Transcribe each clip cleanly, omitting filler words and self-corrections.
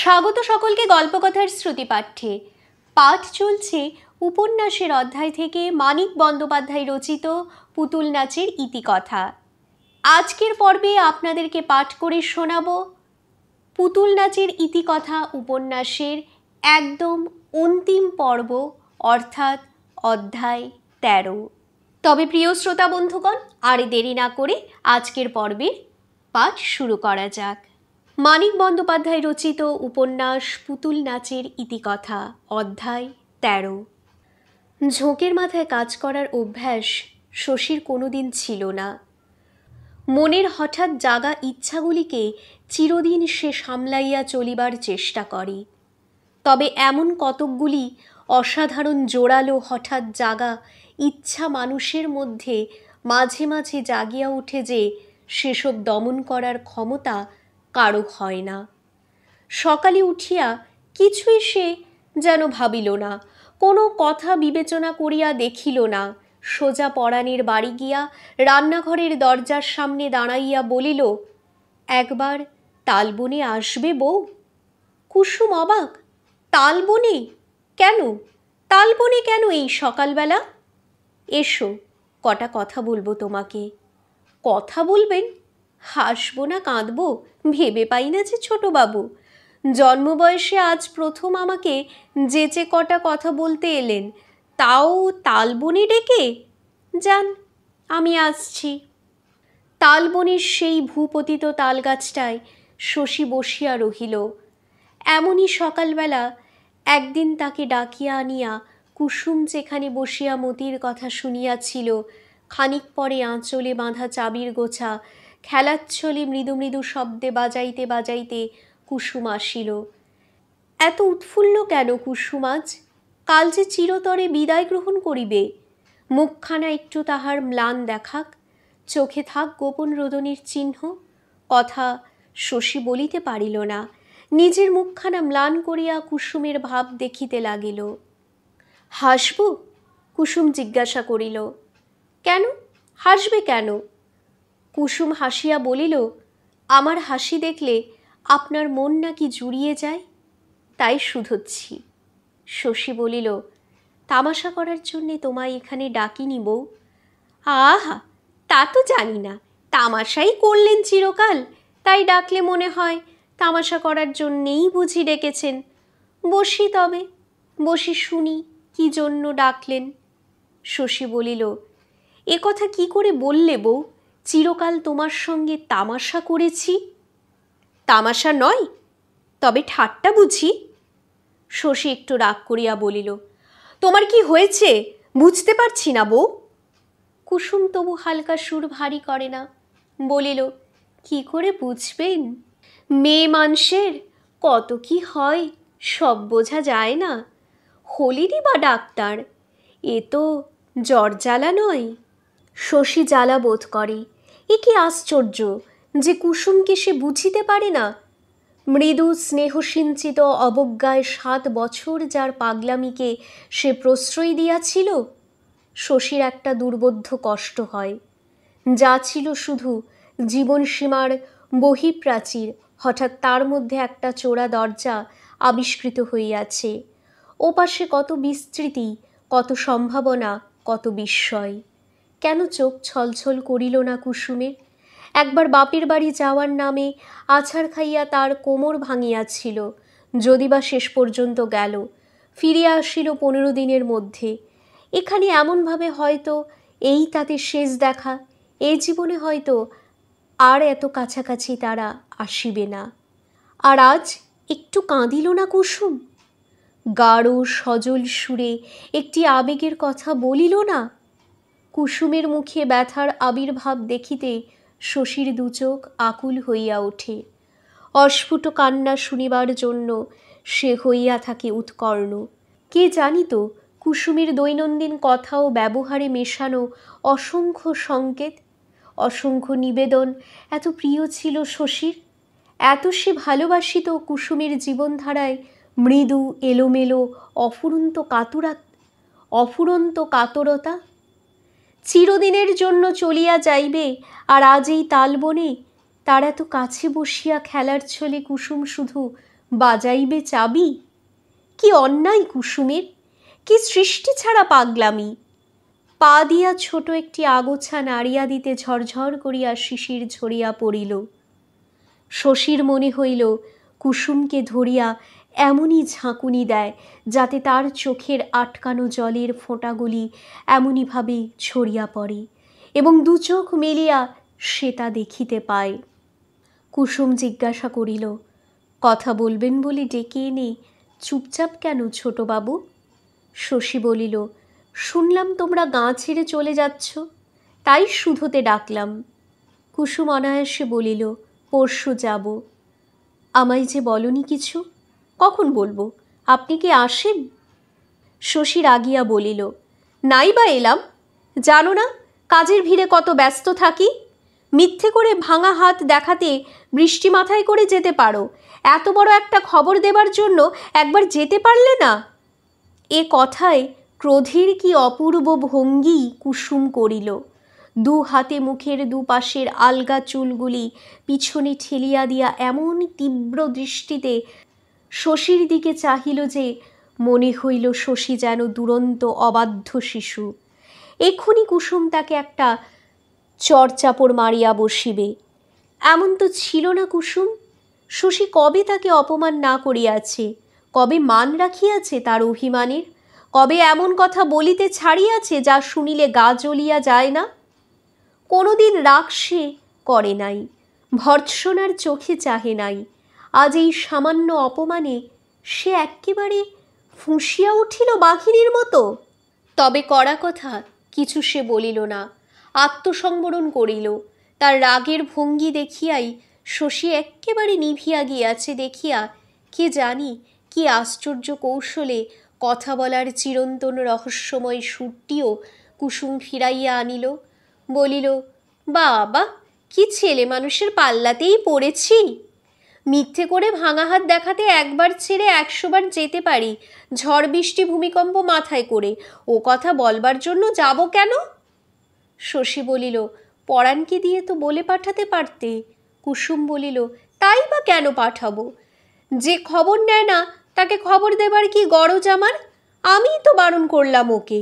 স্বাগত সকলকে গল্পকথার শ্রুতিপাঠ্যে। পাঠ চলছে উপন্যাসের অধ্যায় থেকে মানিক বন্দ্যোপাধ্যায় রচিত পুতুল নাচের ইতিকথা। আজকের পর্বে আপনাদেরকে পাঠ করে শোনাব পুতুল নাচের ইতিকথা উপন্যাসের একদম অন্তিম পর্ব, অর্থাৎ অধ্যায় 13। তবে প্রিয় শ্রোতা বন্ধুগণ, আর দেরি না করে আজকের পর্বের পাঠ শুরু করা যাক। মানিক বন্দ্যোপাধ্যায় রচিত উপন্যাস পুতুল নাচের ইতিকথা, অধ্যায় 13। ঝোঁকের মাথায় কাজ করার অভ্যাস শশীর কোনোদিন ছিল না। মনের হঠাৎ জাগা ইচ্ছাগুলিকে চিরদিন সে সামলাইয়া চলিবার চেষ্টা করে। তবে এমন কতকগুলি অসাধারণ জোরালো হঠাৎ জাগা ইচ্ছা মানুষের মধ্যে মাঝে মাঝে জাগিয়া ওঠে যে সেসব দমন করার ক্ষমতা কারো হয় না। সকালে উঠিয়া কিছুই সে যেন ভাবিল না, কোনো কথা বিবেচনা করিয়া দেখিল না। সোজা পরাণের বাড়ি গিয়া রান্নাঘরের দরজার সামনে দাঁড়াইয়া বলিল, একবার তালবনে আসবে বউ? কুসুম অবাক, তালবনে কেন? তালবনে কেন এই সকালবেলা? এসো, কটা কথা বলবো তোমাকে। কথা বলবেন? হাসবো না কাঁদবো ভেবে পাই না যে ছোটবাবু। জন্মবয়সে আজ প্রথম আমাকে যেচে কটা কথা বলতে এলেন, তাও তালবনে ডেকে? যান, আমি আসছি। তালবনের সেই ভূপতিত তালগাছটায় শশী বসিয়া রহিল। এমনই সকালবেলা একদিন তাকে ডাকিয়া আনিয়া কুসুম যেখানে বসিয়া মতির কথা শুনিয়াছিল, খানিক পরে আঁচলে বাঁধা চাবির গোছা খেলাচ্ছলে মৃদু মৃদু শব্দে বাজাইতে বাজাইতে কুসুম আসিল। এত উৎফুল্ল কেন কুসুম আজ? কাল যে চিরতরে বিদায় গ্রহণ করিবে। মুখখানা একটু তাহার ম্লান দেখাক, চোখে থাক গোপন রোদনের চিহ্ন। কথা শশী বলিতে পারিল না, নিজের মুখখানা ম্লান করিয়া কুসুমের ভাব দেখিতে লাগিল। হাসব? কুসুম জিজ্ঞাসা করিল। কেন হাসবে কেন? কুসুম হাসিয়া বলিল, আমার হাসি দেখলে আপনার মন নাকি জুড়িয়ে যায়, তাই শুধোচ্ছি। শশী বলিল, তামাশা করার জন্যে তোমায় এখানে ডাকিনি বউ। আহা, তা তো জানি না, তামাশাই করলেন চিরকাল, তাই ডাকলে মনে হয় তামাশা করার জন্যেই বুঝি ডেকেছেন। বসি তবে, বসি শুনি কি জন্য ডাকলেন। শশী বলিল, এ কথা কি করে বললে বউ? চিরকাল তোমার সঙ্গে তামাশা করেছি। তামাশা নয়, তবে ঠাট্টা বুঝি। শশী একটু রাগ করিয়া বলিল, তোমার কি হয়েছে বুঝতে পারছি না বউ। কুসুম তবু হালকা সুর ভারী করে না, বলিল, কি করে বুঝবেন? মেয়ে মানুষের কত কি হয় সব বোঝা যায় না। হলিনি বা ডাক্তার, এ তো জ্বর জ্বালা নয়। শশী জ্বালা বোধ করে। এ কি আশ্চর্য যে কুসুমকে সে বুঝিতে পারে না। মৃদু স্নেহসিঞ্চিত অবজ্ঞায় 7 বছর যার পাগলামিকে সে প্রশ্রয় দিয়াছিল, শশীর একটা দুর্বোধ্য কষ্ট হয়। যা ছিল শুধু জীবনসীমার বহিপ্রাচীর, হঠাৎ তার মধ্যে একটা চোরা দরজা আবিষ্কৃত হইয়াছে। ওপাশে কত বিস্তৃতি, কত সম্ভাবনা, কত বিস্ময়। কেন চোখ ছলছল করিল না কুসুমের? একবার বাপের বাড়ি যাওয়ার নামে আছাড় খাইয়া তার কোমর ভাঙিয়াছিল, যদি বা শেষ পর্যন্ত গেল। ফিরিয়া আসিল 15 দিনের মধ্যে। এখানে এমনভাবে হয়তো এই তাতে শেষ দেখা, এই জীবনে হয়তো আর এত কাছাকাছি তারা আসিবে না। আর আজ একটু কাঁদিল না কুসুম? গাঢ় সজল সুরে একটি আবেগের কথা বলিল না? কুসুমের মুখে ব্যথার আবির্ভাব দেখিতে শশীর দুচোখ আকুল হইয়া ওঠে। অস্ফুট কান্না শুনিবার জন্য সে হইয়া থাকে উৎকর্ণ। কে জানিত কুসুমের দৈনন্দিন কথা ও ব্যবহারে মেশানো অসংখ্য সংকেত, অসংখ্য নিবেদন এত প্রিয় ছিল শশীর। এত সে ভালোবাসিত কুসুমের জীবনধারায় মৃদু এলোমেলো অফুরন্ত কাতরতা। চিরদিনের জন্য চলিয়া যাইবে, আর আজ এই তালবনে তার এত কাছে বসিয়া খেলার ছলে কুসুম শুধু বাজাইবে চাবি। কি অন্যায় কুসুমের, কি সৃষ্টি ছাড়া পাগলামি। পা দিয়া ছোট একটি আগোছা নাড়িয়া দিতে ঝরঝর করিয়া শিশির ঝরিয়া পড়িল। শশীর মনে হইল কুসুমকে ধরিয়া এমনই ঝাঁকুনি দেয় যাতে তার চোখের আটকানো জলের ফোঁটাগুলি এমনইভাবে ছড়িয়া পড়ে এবং দু চোখ মেলিয়া সে তা দেখিতে পায়। কুসুম জিজ্ঞাসা করিল, কথা বলবেন বলে ডেকে এনে চুপচাপ কেন ছোটবাবু? শশী বলিল, শুনলাম তোমরা গাঁ ছেড়ে চলে যাচ্ছ, তাই শুধোতে ডাকলাম। কুসুম অনায়াসে বলিল, পরশু যাব। আমায় যে বলনি কিছু, কখন বলবো? আপনি কি আসেন? শশী রাগিয়া বলিল, নাই বা এলাম, জানো না কাজের ভিড়ে কত ব্যস্ত থাকি। মিথ্যে করে ভাঙা হাত দেখাতে বৃষ্টি মাথায় করে যেতে পারো, এত বড় একটা খবর দেবার জন্য একবার যেতে পারলে না? এ কথায় ক্রোধের কি অপূর্ব ভঙ্গি কুসুম করিল। দু হাতে মুখের দুপাশের আলগা চুলগুলি পিছনে ঠেলিয়া দিয়া এমন তীব্র দৃষ্টিতে শশীর দিকে চাহিল যে মনে হইল শশী যেন দুরন্ত অবাধ্য শিশু। এক্ষুনি কুসুম তাকে একটা চড়চাপড় মারিয়া বসিবে। এমন তো ছিল না কুসুম। শশী কবে তাকে অপমান না করিয়াছে, কবে মান রাখিয়াছে তার অভিমানের, কবে এমন কথা বলিতে ছাড়িয়াছে যা শুনিলে গা জ্বলিয়া যায় না। কোনোদিন রাগ সে করে নাই, ভর্ৎসনার চোখে চাহে নাই। আজ এই সামান্য অপমানে সে এক্কেবারে ফুঁসিয়া উঠিল বাঘিনীর মতো। তবে কড়া কথা কিছু সে বলিল না, আত্মসংবরণ করিল। তার রাগের ভঙ্গি দেখিয়াই শশী এক্কেবারে নিভিয়া গিয়াছে দেখিয়া কে জানি কি আশ্চর্য কৌশলে কথা বলার চিরন্তন রহস্যময় সুরটিও কুসুম ফিরাইয়া আনিল। বলিল, বাবা, কি ছেলে মানুষের পাল্লাতেই পড়েছি। মিথ্যে করে ভাঙা হাত দেখাতে একবার ছেড়ে 100 বার যেতে পারি, ঝড় বৃষ্টি ভূমিকম্প মাথায় করে। ও কথা বলবার জন্য যাব কেন? শশী বলিল, পরাণকে দিয়ে তো বলে পাঠাতে পারতে। কুসুম বলিল, তাই বা কেন পাঠাবো? যে খবর নেয় না তাকে খবর দেবার কি গরজ আমার? আমিই তো বারণ করলাম ওকে।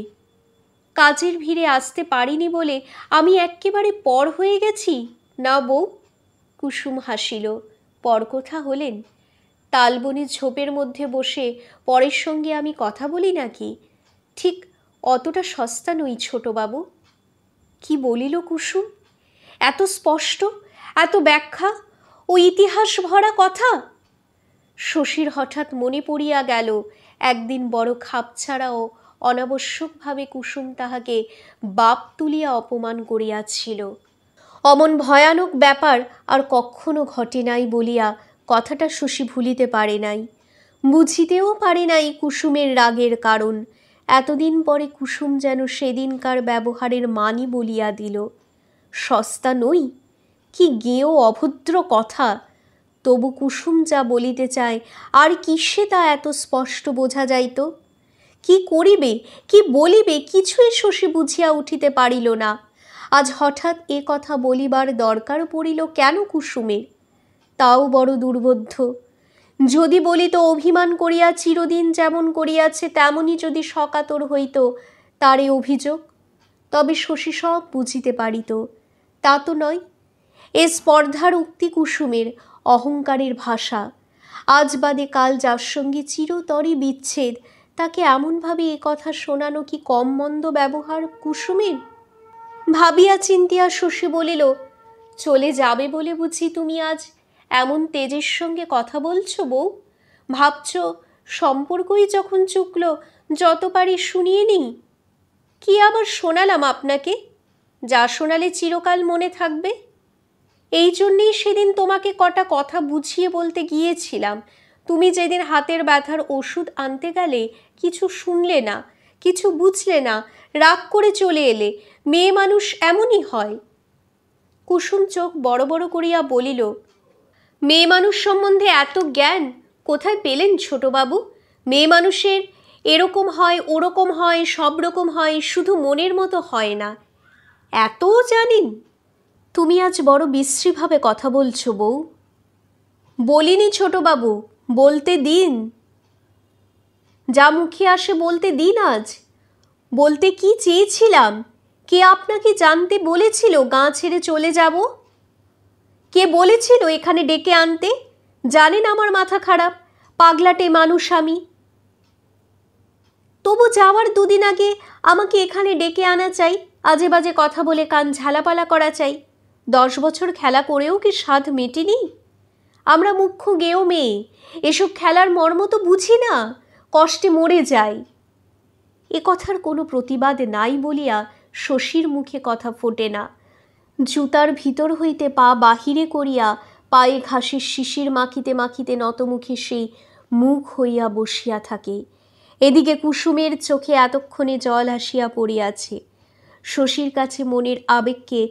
কাজের ভিড়ে আসতে পারিনি বলে আমি এক্কেবারে পর হয়ে গেছি না বউ? কুসুম হাসিল। পর কোথা হলেন? তালবনে ঝোপের মধ্যে বসে পরের সঙ্গে আমি কথা বলি নাকি? ঠিক অতটা সস্তা নই ছোটবাবু। কি বলিল কুসুম? এত স্পষ্ট, এত ব্যাখ্যা ও ইতিহাস ভরা কথা। শশীর হঠাৎ মনে পড়িয়া গেল একদিন বড় খাপছাড়া ও অনাবশ্যকভাবে কুসুম তাহাকে বাপ তুলিয়া অপমান করিয়াছিল। অমন ভয়ানক ব্যাপার আর কখনো ঘটে নাই বলিয়া কথাটা শশী ভুলিতে পারে নাই, বুঝিতেও পারে নাই কুসুমের রাগের কারণ। এতদিন পরে কুসুম যেন সেদিনকার ব্যবহারের মানই বলিয়া দিল। সস্তা নই, কি গেঁয়ো অভদ্র কথা। তবু কুসুম যা বলিতে চায় আর কিসে তা এত স্পষ্ট বোঝা যাইত? কি করিবে, কি বলিবে, কিছুই শশী বুঝিয়া উঠিতে পারিল না। আজ হঠাৎ এ কথা বলিবার দরকার পড়িল কেন কুসুমের? তাও বড় দুর্বোধ্য। যদি বলিত অভিমান করিয়া চিরদিন যেমন করিয়াছে তেমনই যদি সকাতর হইত তারে অভিযোগ, তবে শশী সব বুঝিতে পারিত। তা তো নয়। এ স্পর্ধার উক্তি কুসুমের, অহংকারের ভাষা। আজ বাদে কাল যার সঙ্গে চিরতরে বিচ্ছেদ, তাকে এমনভাবে এ কথা শোনানো কি কম মন্দ ব্যবহার কুসুমের? ভাবিয়া চিন্তিয়া শশী বলিল, চলে যাবে বলে বুঝি তুমি আজ এমন তেজের সঙ্গে কথা বলছো বউ? ভাবছ সম্পর্কই যখন চুকল যত পারি শুনিয়ে নিই। কি আবার শোনালাম আপনাকে? যা শোনালে চিরকাল মনে থাকবে। এই জন্যেই সেদিন তোমাকে কটা কথা বুঝিয়ে বলতে গিয়েছিলাম। তুমি যেদিন হাতের ব্যথার ওষুধ আনতে গেলে কিছু শুনলে না, কিছু বুঝলে না, রাগ করে চলে এলে। মেয়ে মানুষ এমনই হয়। কুসুম চোখ বড় বড় করিয়া বলিল, মেয়ে মানুষ সম্বন্ধে এত জ্ঞান কোথায় পেলেন ছোটবাবু? মেয়ে মানুষের এরকম হয়, ওরকম হয়, সব রকম হয়, শুধু মনের মতো হয় না। এতও জানেন? তুমি আজ বড় বিশ্রীভাবে কথা বলছো বউ। বলিনি ছোটবাবু, বলতে দিন, যা মুখে আসে বলতে দিন। আজ বলতে কি চেয়েছিলাম? কে আপনাকে জানতে বলেছিল গাঁ ছেড়ে চলে যাব? কে বলেছিল এখানে ডেকে আনতে? জানেন আমার মাথা খারাপ, পাগলাটে মানুষ আমি। তবু যাওয়ার দুদিন আগে আমাকে এখানে ডেকে আনা চাই, আজে বাজে কথা বলে কান ঝালাপালা করা চাই। 10 বছর খেলা করেও কি স্বাদ মেটেনি? আমরা মুখ্য গেঁয়ো মেয়ে, এসব খেলার মর্ম তো বুঝি না, কষ্টে মরে যাই। এ কথার কোনো প্রতিবাদ নাই বলিয়া শশীর মুখে কথা ফোটে না। জুতার ভিতর হইতে পা বাহিরে করিয়া পায়ে ঘাসের শিশির মাখিতে মাখিতে নতমুখে সেই মুখ হইয়া বসিয়া থাকে। এদিকে কুসুমের চোখে এতক্ষণে জল আসিয়া পড়িয়াছে। শশীর কাছে মনের আবেগকে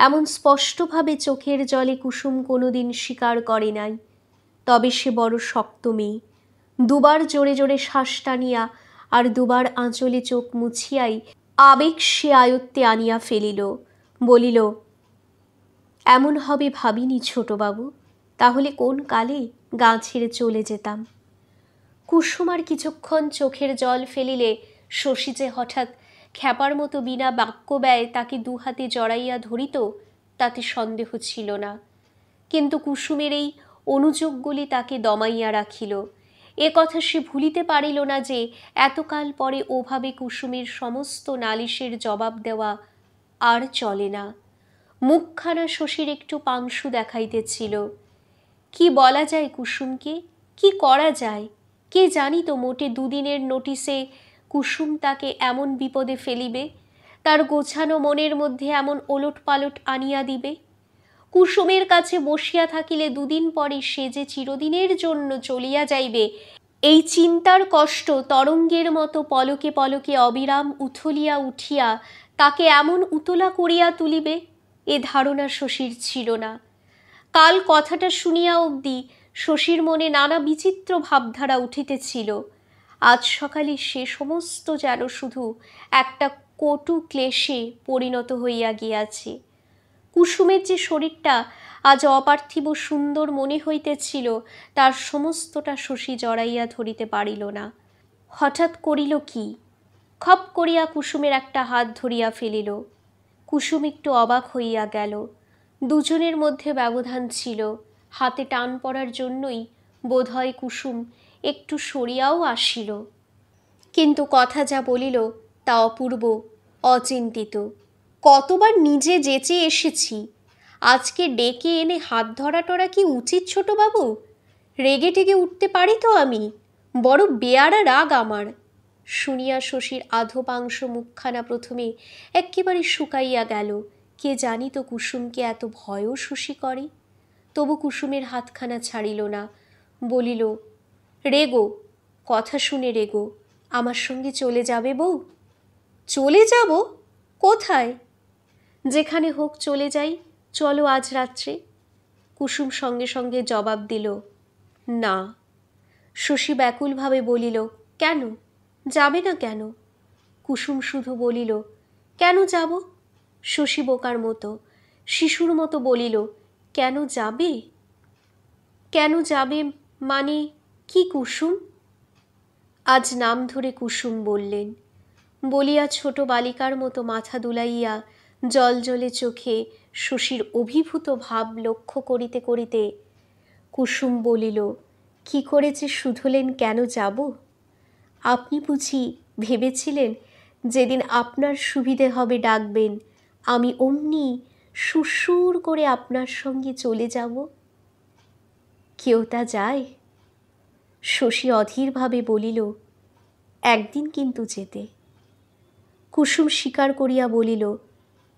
এমন স্পষ্টভাবে চোখের জলে কুসুম কোনোদিন স্বীকার করে নাই। তবে সে বড় শক্ত মেয়ে। দুবার জোরে জোরে শ্বাস টানিয়া আর দুবার আঁচলে চোখ মুছিয়াই আবেগ সে আয়ত্তে আনিয়া ফেলিল। বলিল, এমন হবে ভাবিনি ছোটবাবু, তাহলে কোন কালে গাঁ ছেড়ে চলে যেতাম। কুসুম আর কিছুক্ষণ চোখের জল ফেলিলে শশী যে হঠাৎ খ্যাপার মতো বিনা বাক্য ব্যয় তাকে দুহাতে জড়াইয়া ধরিত, তাতে সন্দেহ ছিল না। কিন্তু কুসুমের এই অনুযোগগুলি তাকে দমাইয়া রাখিল। এ কথা সে ভুলিতে পারিল না যে এতকাল পরে ওভাবে কুসুমের সমস্ত নালিশের জবাব দেওয়া আর চলে না। মুখখানা শশীর একটু পাংশু দেখাইতেছিল। কি বলা যায় কুসুমকে, কি করা যায়? কে জানিত মোটে দুদিনের নোটিসে কুসুম তাকে এমন বিপদে ফেলিবে, তার গোছানো মনের মধ্যে এমন ওলট পালট আনিয়া দিবে। কুসুমের কাছে বসিয়া থাকিলে দুদিন পরে সে যে চিরদিনের জন্য চলিয়া যাইবে, এই চিন্তার কষ্ট তরঙ্গের মতো পলকে পলকে অবিরাম উথলিয়া উঠিয়া তাকে এমন উতলা করিয়া তুলিবে, এ ধারণা শশীর ছিল না। কাল কথাটা শুনিয়া অবধি শশীর মনে নানা বিচিত্র ভাবধারা উঠিতেছিল। আজ সকালে সে সমস্ত যেন শুধু একটা কটু ক্লেশে পরিণত হইয়া গিয়াছে। কুসুমের যে শরীরটা আজ অপার্থিব সুন্দর মনে হইতেছিল, তার সমস্তটা শশী জড়াইয়া ধরিতে পারিল না। হঠাৎ করিল কি, খপ করিয়া কুসুমের একটা হাত ধরিয়া ফেলিল। কুসুম একটু অবাক হইয়া গেল। দুজনের মধ্যে ব্যবধান ছিল, হাতে টান পড়ার জন্যই বোধহয় কুসুম একটু সরিয়াও আসিল। কিন্তু কথা যা বলিল তা অপূর্ব, অচিন্তিত। কতবার নিজে যেচে এসেছি, আজকে ডেকে এনে হাত ধরা টরা কি উচিত ছোটবাবু? রেগে টেগে উঠতে পারি তো আমি, বড় বেয়ারা রাগ আমার। শুনিয়া শশীর আধোপাংশ মুখখানা প্রথমে এক্কেবারে শুকাইয়া গেল। কে জানিত কুসুমকে এত ভয়ও শশী করে। তবু কুসুমের হাতখানা ছাড়িল না। বলিল, রেগো, কথা শুনে রেগো, আমার সঙ্গে চলে যাবে বউ? চলে যাব? কোথায়? যেখানে হোক চলে যাই, চলো আজ রাত্রে। কুসুম সঙ্গে সঙ্গে জবাব দিল, না। শশী ব্যাকুলভাবে বলিল, কেন যাবে না কেন? কুসুম শুধু বলিল, কেন যাব? শশী বোকার মতো, শিশুর মতো বলিল, কেন যাবে? কেন যাবে মানে কি কুসুম? আজ নাম ধরে কুসুম বললেন। বলিয়া ছোট বালিকার মতো মাথা দুলাইয়া জলজলে চোখে শশীর অভিভূত ভাব লক্ষ্য করিতে করিতে কুসুম বলিল, কি করে যে শুধলেন কেন যাব? আপনি বুঝি ভেবেছিলেন যেদিন আপনার সুবিধে হবে ডাকবেন, আমি অমনি সুরসুর করে আপনার সঙ্গে চলে যাব? কেউ তা যায়? শশী অধীরভাবে বলিল, একদিন কিন্তু যেতে। কুসুম স্বীকার করিয়া বলিল,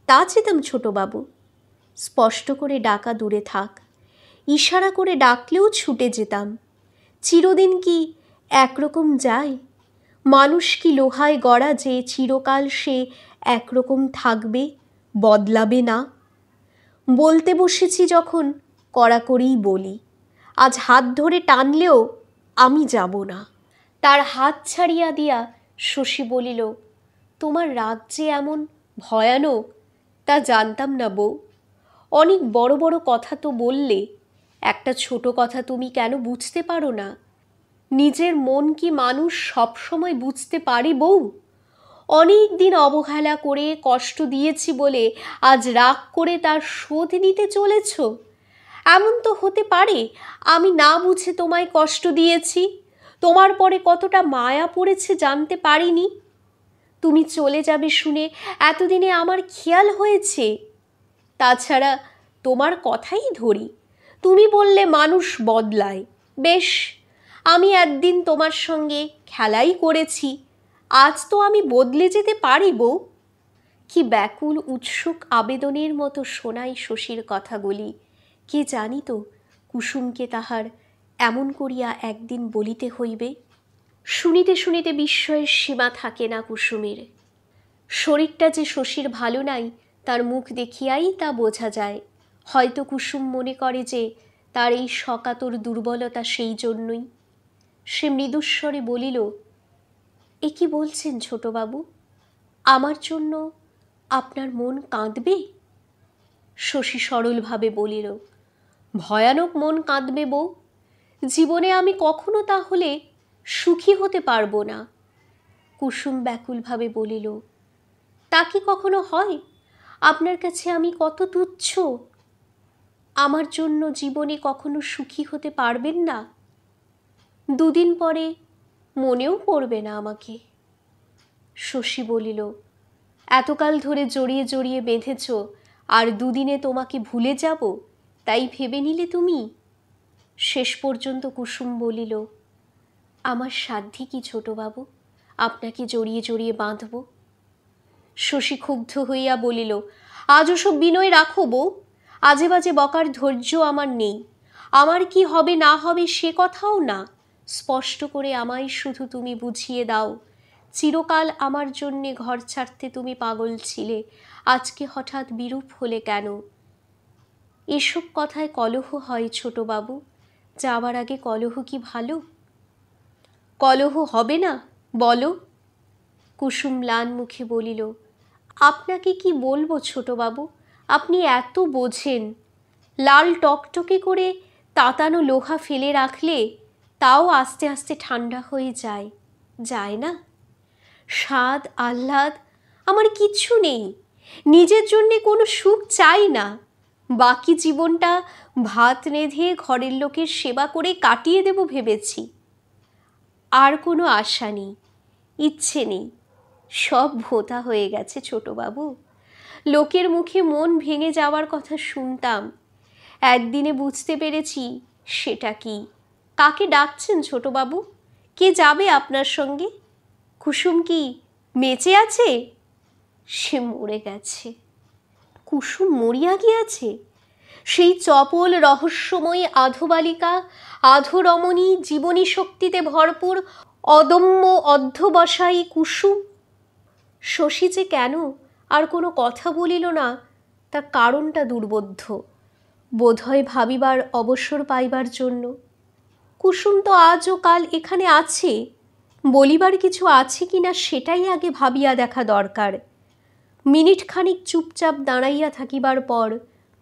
তা যেতাম ছোটবাবু। স্পষ্ট করে ডাকা দূরে থাক, ইশারা করে ডাকলেও ছুটে যেতাম। চিরদিন কি একরকম যায়? মানুষ কি লোহায় গড়া যে চিরকাল সে একরকম থাকবে, বদলাবে না? বলতে বসেছি যখন কড়াকড়িই বলি, আজ হাত ধরে টানলেও আমি যাব না। তার হাত ছাড়িয়া দিয়া শশী বলিল, তোমার রাগ যে এমন ভয়ানক তা জানতাম না বউ। অনেক বড় বড় কথা তো বললে, একটা ছোট কথা তুমি কেন বুঝতে পারো না? নিজের মন কি মানুষ সবসময় বুঝতে পারে বউ? অনেক দিন অবহেলা করে কষ্ট দিয়েছি বলে আজ রাগ করে তার শোধ নিতে চলেছ? এমন তো হতে পারে আমি না বুঝে তোমায় কষ্ট দিয়েছি, তোমার পরে কতটা মায়া পড়েছে জানতে পারিনি। তুমি চলে যাবে শুনে এতদিনে আমার খেয়াল হয়েছে। তাছাড়া তোমার কথাই ধরি, তুমি বললে মানুষ বদলায়। বেশ, আমি একদিন তোমার সঙ্গে খেলাই করেছি, আজ তো আমি বদলে যেতে পারি বউ। কি ব্যাকুল উৎসুক আবেদনের মতো শোনাই শশীর কথাগুলি। কে জানি তো কুসুমকে তাহার এমন করিয়া একদিন বলিতে হইবে। শুনিতে শুনিতে বিস্ময়ের সীমা থাকে না কুসুমের। শরীরটা যে শশীর ভালো নাই তার মুখ দেখিয়াই তা বোঝা যায়। হয়তো কুসুম মনে করে যে তার এই সকাতর দুর্বলতা সেই জন্যই। সে মৃদুস্বরে বলিল, এ কি বলছেন ছোটবাবু? আমার জন্য আপনার মন কাঁদবে? শশী সরলভাবে বলিল, ভয়ানক মন কাঁদবে বউ। জীবনে আমি কখনো তাহলে সুখী হতে পারবো না। কুসুম ব্যাকুলভাবে বলিল, তা কি কখনো হয়? আপনার কাছে আমি কত তুচ্ছ। আমার জন্য জীবনে কখনো সুখী হতে পারবেন না? দুদিন পরে মনেও পড়বে না আমাকে। শশী বলিল, এতকাল ধরে জড়িয়ে জড়িয়ে বেঁধেছ, আর দুদিনে তোমাকে ভুলে যাব তাই ভেবে নিলে তুমি? শেষ পর্যন্ত কুসুম বলিল, আমার সাধ্যি কি ছোটবাবু আপনাকে জড়িয়ে জড়িয়ে বাঁধব? শশী ক্ষুব্ধ হইয়া বলিল, আজ ওসব বিনয় রাখো বউ। আজে বাজে বকার ধৈর্য আমার নেই। আমার কি হবে না হবে সে কথাও না, স্পষ্ট করে আমায় শুধু তুমি বুঝিয়ে দাও। চিরকাল আমার জন্যে ঘর ছাড়তে তুমি পাগল ছিলে, আজকে হঠাৎ বিরূপ হলে কেন? এসব কথায় কলহ হয় ছোটবাবু, যাওয়ার আগে কলহ কি ভালো? কলহ হবে না বলো? কুসুম ম্লান মুখে বলিল, আপনাকে কি বলবো ছোটবাবু, আপনি এত বোঝেন। লাল টকটকে করে তাতানো লোহা ফেলে রাখলে তাও আস্তে আস্তে ঠান্ডা হয়ে যায়, যায় না? স্বাদ আহ্লাদ আমার কিচ্ছু নেই। নিজের জন্যে কোনো সুখ চাই না। বাকি জীবনটা ভাত রেঁধে ঘরের লোকের সেবা করে কাটিয়ে দেব ভেবেছি। আর কোনো আশা নেই, ইচ্ছে নেই, সব ভোঁতা হয়ে গেছে ছোটবাবু। লোকের মুখে মন ভেঙে যাওয়ার কথা শুনতাম, একদিনে বুঝতে পেরেছি সেটা কি। কাকে ডাকছেন ছোটবাবু? কে যাবে আপনার সঙ্গে? কুসুম কি বেঁচে আছে? সে মরে গেছে। কুসুম মরিয়া গিয়াছে? সেই চপল রহস্যময়ী আধবালিকা, আধরমণী, জীবনী শক্তিতে ভরপুর অদম্য অধ্যবসায়ী কুসুম। শশী যে কেন আর কোনো কথা বলিল না তার কারণটা দুর্বোধ্য। বোধহয় ভাবিবার অবসর পাইবার জন্য। কুসুম তো আজও কাল এখানে আছে, বলিবার কিছু আছে কি না সেটাই আগে ভাবিয়া দেখা দরকার। মিনিট খানিক চুপচাপ দাঁড়াইয়া থাকিবার পর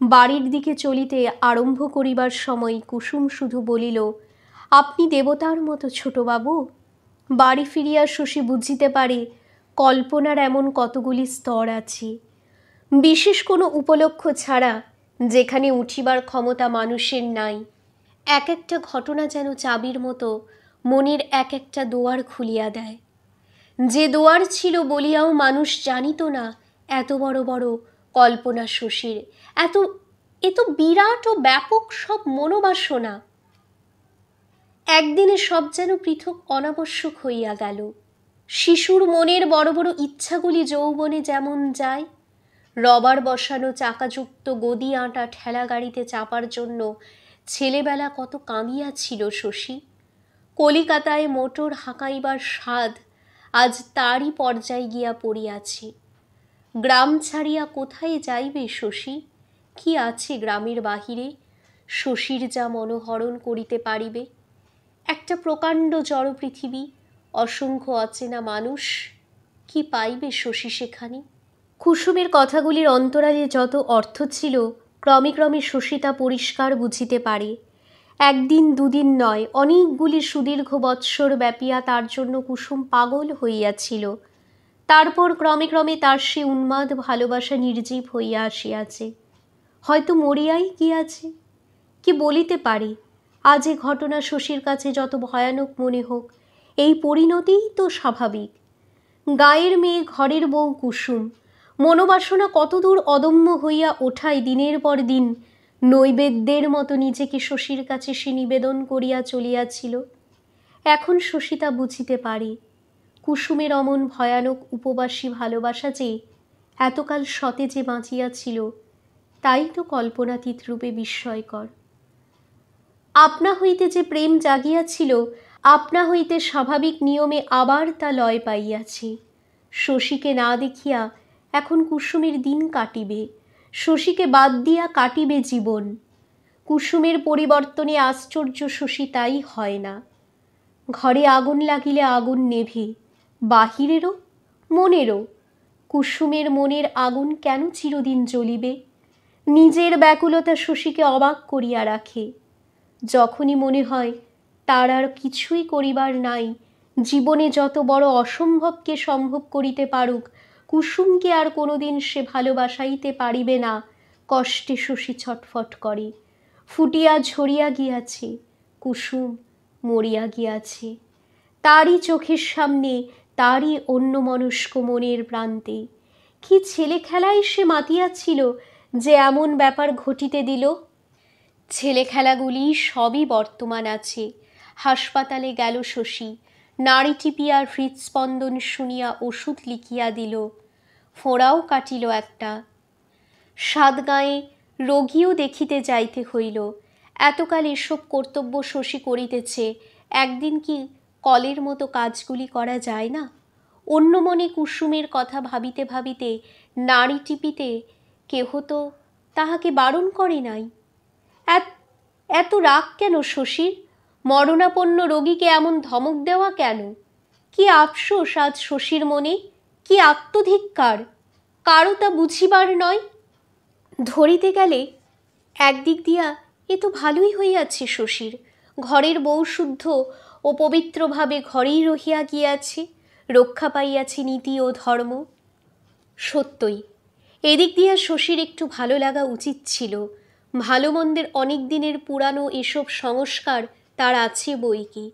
বাড়ির দিকে চলিতে আরম্ভ করিবার সময় কুসুম শুধু বলিল, আপনি দেবতার মতো ছোটবাবু। বাড়ি ফিরিয়া শশী বুঝিতে পারে কল্পনার এমন কতগুলি স্তর আছে, বিশেষ কোনো উপলক্ষ ছাড়া যেখানে উঠিবার ক্ষমতা মানুষের নাই। এক একটা ঘটনা যেন চাবির মতো মনের এক একটা দুয়ার খুলিয়া দেয়। যে দুয়ার ছিল বলিয়াও মানুষ জানিত না এত বড় বড় কল্পনা শশীর, এত বিরাট ও ব্যাপক সব মনোবাসনা। একদিনে সব যেন পৃথক অনাবশ্যক হইয়া গেল। শিশুর মনের বড় বড় ইচ্ছাগুলি যৌবনে যেমন যায়, রবার বসানো চাকাযুক্ত গদি আঁটা ঠেলা গাড়িতে চাপার জন্য ছেলেবেলা কত কাঁদিয়াছিল শশী। কলিকাতায় মোটর হাঁকাইবার স্বাদ আজ তারই পর্যায়ে গিয়া পড়িয়াছে। গ্রাম ছাড়িয়া কোথায় যাইবে শশী? কি আছে গ্রামের বাহিরে শশীর যা মনোহরণ করিতে পারিবে? একটা প্রকাণ্ড জড় পৃথিবী, অসংখ্য অচেনা মানুষ, কি পাইবে শশী সেখানে? কুসুমের কথাগুলির অন্তরালে যত অর্থ ছিল ক্রমে ক্রমে শশী তা পরিষ্কার বুঝিতে পারে। একদিন দুদিন নয়, অনেকগুলি সুদীর্ঘ বৎসর ব্যাপিয়া তার জন্য কুসুম পাগল হইয়াছিল। তারপর ক্রমে ক্রমে তার সে উন্মাদ ভালোবাসা নির্জীব হইয়া আসিয়াছে, হয়তো মরিয়াই গিয়াছে। কি বলিতে পারে? আজ এ ঘটনা শশীর কাছে যত ভয়ানক মনে হোক, এই পরিণতিই তো স্বাভাবিক। গায়ের মেয়ে, ঘরের বউ কুসুম, মনোবাসনা কতদূর অদম্য হইয়া ওঠায় দিনের পর দিন নৈবেদ্যের মতো নিজেকে শশীর কাছে সে নিবেদন করিয়া চলিয়াছিল। এখন শশী তা বুঝিতে পারে। কুসুমের অমন ভয়ানক উপবাসী ভালোবাসা যে এতকাল সতেজে বাঁচিয়াছিল, তাই তো কল্পনাতীত রূপে বিস্ময়কর। আপনা হইতে যে প্রেম জাগিয়াছিল, আপনা হইতে স্বাভাবিক নিয়মে আবার তা লয় পাইয়াছে। শশীকে না দেখিয়া এখন কুসুমের দিন কাটিবে, শশীকে বাদ দিয়া কাটিবে জীবন। কুসুমের পরিবর্তনে আশ্চর্য শশী তাই হয় না। ঘরে আগুন লাগিলে আগুন নেভে, বাহিরেরও মনেরও। কুসুমের মনের আগুন কেন চিরদিন জ্বলিবে? নিজের ব্যাকুলতা শশীকে অবাক করিয়া রাখে। যখনই মনে হয় তার আর কিছুই করিবার নাই, জীবনে যত বড় অসম্ভবকে সম্ভব করিতে পারুক, কুসুমকে আর কোনোদিন সে ভালোবাসাইতে পারিবে না, কষ্টে শশী ছটফট করে। ফুটিয়া ঝরিয়া গিয়াছে, কুসুম মরিয়া গিয়াছে। তারই চোখের সামনে, তারই অন্যমনস্ক মনের প্রান্তে। কি ছেলে খেলায় সে মাতিয়াছিল যে এমন ব্যাপার ঘটিতে দিল। ছেলে খেলাগুলি সবই বর্তমান আছে। হাসপাতালে গেল শশী, নাড়ি টিপিয়া হৃৎস্পন্দন শুনিয়া ওষুধ লিখিয়া দিল, ফোঁড়াও কাটিল একটা। সাতগাঁয়ে রোগীও দেখিতে যাইতে হইল। এতকাল এসব কর্তব্য শশী করিতেছে, একদিন কি কলের মতো কাজগুলি করা যায় না? অন্য মনে কুসুমের কথা ভাবিতে ভাবিতে নাড়ি টিপিতে কেহ তো তাহাকে বারণ করে নাই। এত রাগ কেন শশীর? মরণাপন্ন রোগীকে এমন ধমক দেওয়া কেন? কি আফসোস আজ শশীর মনে, কি আত্মধিক্কার! কারো তা বুঝিবার নয়। ধরিতে গেলে একদিক দিয়া এ তো ভালোই হইয়াছে শশীর। ঘরের বউ শুদ্ধ ও পবিত্রভাবে ঘরেই রহিয়া গিয়াছে, রক্ষা পাইয়াছে নীতি ও ধর্ম। সত্যই এদিক দিয়া শশীর একটু ভালো লাগা উচিত ছিল। ভালো মন্দের অনেক দিনের পুরানো এসব সংস্কার তার আছে বই কি,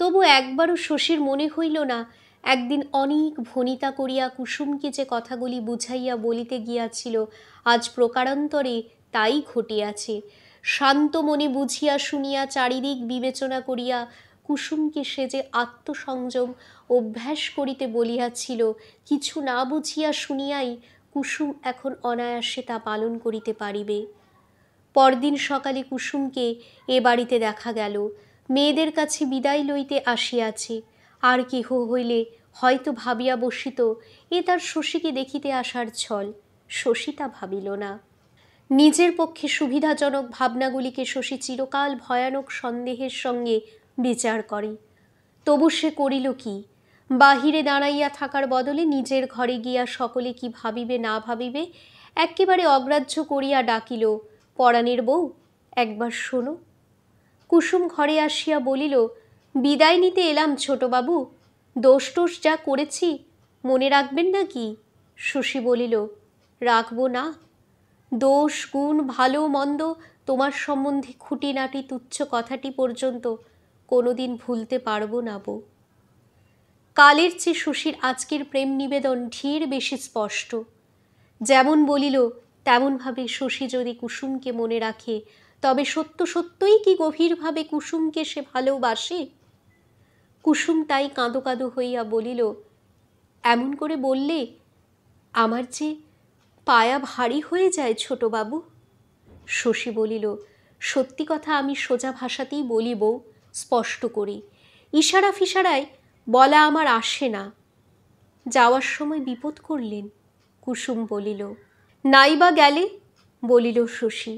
তবু একবারও শশীর মনে হইল না একদিন অনেক ভনিতা করিয়া কুসুমকে যে কথাগুলি বুঝাইয়া বলিতে গিয়াছিল, আজ প্রকারান্তরে তাই ঘটিয়াছে। শান্ত মনে বুঝিয়া শুনিয়া চারিদিক বিবেচনা করিয়া কুসুমকে সে যে আত্মসংযম অভ্যাস করিতে বলিয়াছিল, কিছু না বুঝিয়া শুনিয়াই কুসুম এখন অনায়াসে তা পালন করিতে পারিবে। পরদিন সকালে কুসুমকে এ বাড়িতে দেখা গেল, মেয়েদের কাছে বিদায় লইতে আসিয়াছে। আর কেহ হইলে হয়তো ভাবিয়া বসিত এ তার শশীকে দেখিতে আসার ছল। শশী তা ভাবিল না। নিজের পক্ষে সুবিধাজনক ভাবনাগুলিকে শশী চিরকাল ভয়ানক সন্দেহের সঙ্গে বিচার করে। তবু সে করিল কি? বাহিরে দাঁড়াইয়া থাকার বদলে নিজের ঘরে গিয়া সকলে কি ভাবিবে না ভাবিবে একেবারে অগ্রাহ্য করিয়া ডাকিল, পরাণের বউ, একবার শোনো। কুসুম ঘরে আসিয়া বলিল, বিদায় নিতে এলাম ছোটবাবু, দোষ টোষ যা করেছি মনে রাখবেন না কি? শশী বলিল, রাখব না? দোষ গুণ ভালো মন্দ তোমার সম্বন্ধে খুঁটিনাটি তুচ্ছ কথাটি পর্যন্ত কোনোদিন ভুলতে পারবো না বউ। কালের চেয়ে শশীর আজকের প্রেম নিবেদন ঢের বেশি স্পষ্ট। যেমন বলিল তেমনভাবে শশী যদি কুসুমকে মনে রাখে, তবে সত্য সত্যই কি গভীরভাবে কুসুমকে সে ভালোবাসে? কুসুম তাই কাঁদো কাঁদো হইয়া বলিল, এমন করে বললে আমার যে পায়া ভারী হয়ে যায় ছোটবাবু। শশী বলিল, সত্যি কথা আমি সোজা ভাষাতেই বলি বউ, স্পষ্ট করে। ইশারা ফিসারায় বলা আমার আসে না। যাওয়ার সময় বিপদ করলেন? কুসুম বলিল। নাইবা গেলে? বলিল শশী।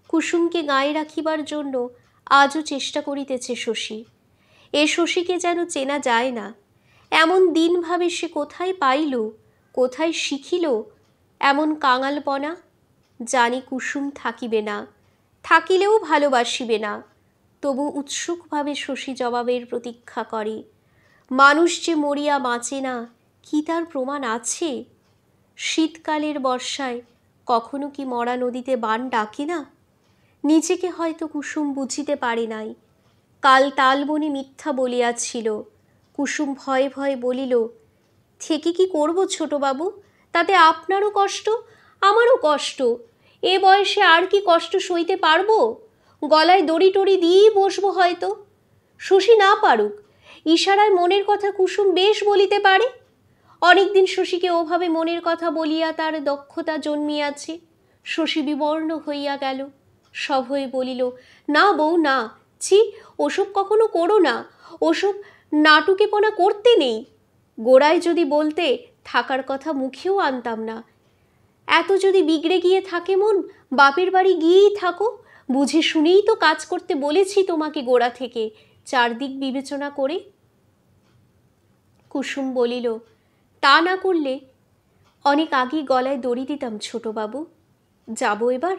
কুসুমকে গায়ে রাখিবার জন্য আজও চেষ্টা করিতেছে শশী। এ শশীকে যেন চেনা যায় না। এমন দিন ভাবে সে কোথায় পাইল, কোথায় শিখিল এমন কাঙালপনা? জানি কুসুম থাকিবে না, থাকিলেও ভালোবাসিবে না। তবু উৎসুকভাবে শশী জবাবের প্রতীক্ষা করে। মানুষ যে মরিয়া বাঁচে না, কি তার প্রমাণ আছে? শীতকালের বর্ষায় কখনো কি মরা নদীতে বান ডাকে না? নিজেকে হয়তো কুসুম বুঝিতে পারে নাই। কাল তালবনে মিথ্যা বলিয়াছিল। কুসুম ভয়ে ভয়ে বলিল, থেকে কি করব ছোটবাবু? তাতে আপনারও কষ্ট, আমারও কষ্ট। এ বয়সে আর কি কষ্ট সইতে পারবো? গলায় দড়ি টড়ি দিয়েই বসবো হয়তো। শশী না পারুক, ইশারায় মনের কথা কুসুম বেশ বলিতে পারে। অনেকদিন শশীকে ওভাবে মনের কথা বলিয়া তার দক্ষতা জন্মিয়াছে। শশী বিবর্ণ হইয়া গেল, সভয়ে বলিল, না বউ না, ছি, ওসব কখনো করো না। ওসব নাটুকেপনা করতে নেই। গোড়ায় যদি বলতে, থাকার কথা মুখেও আনতাম না। এত যদি বিগড়ে গিয়ে থাকে মন, বাপের বাড়ি গিয়েই থাকো। বুঝে শুনেই তো কাজ করতে বলেছি তোমাকে গোড়া থেকে, চারদিক বিবেচনা করে। কুসুম বলিল, তা না করলে অনেক আগেই গলায় দড়ি দিতাম ছোটবাবু। যাব এবার?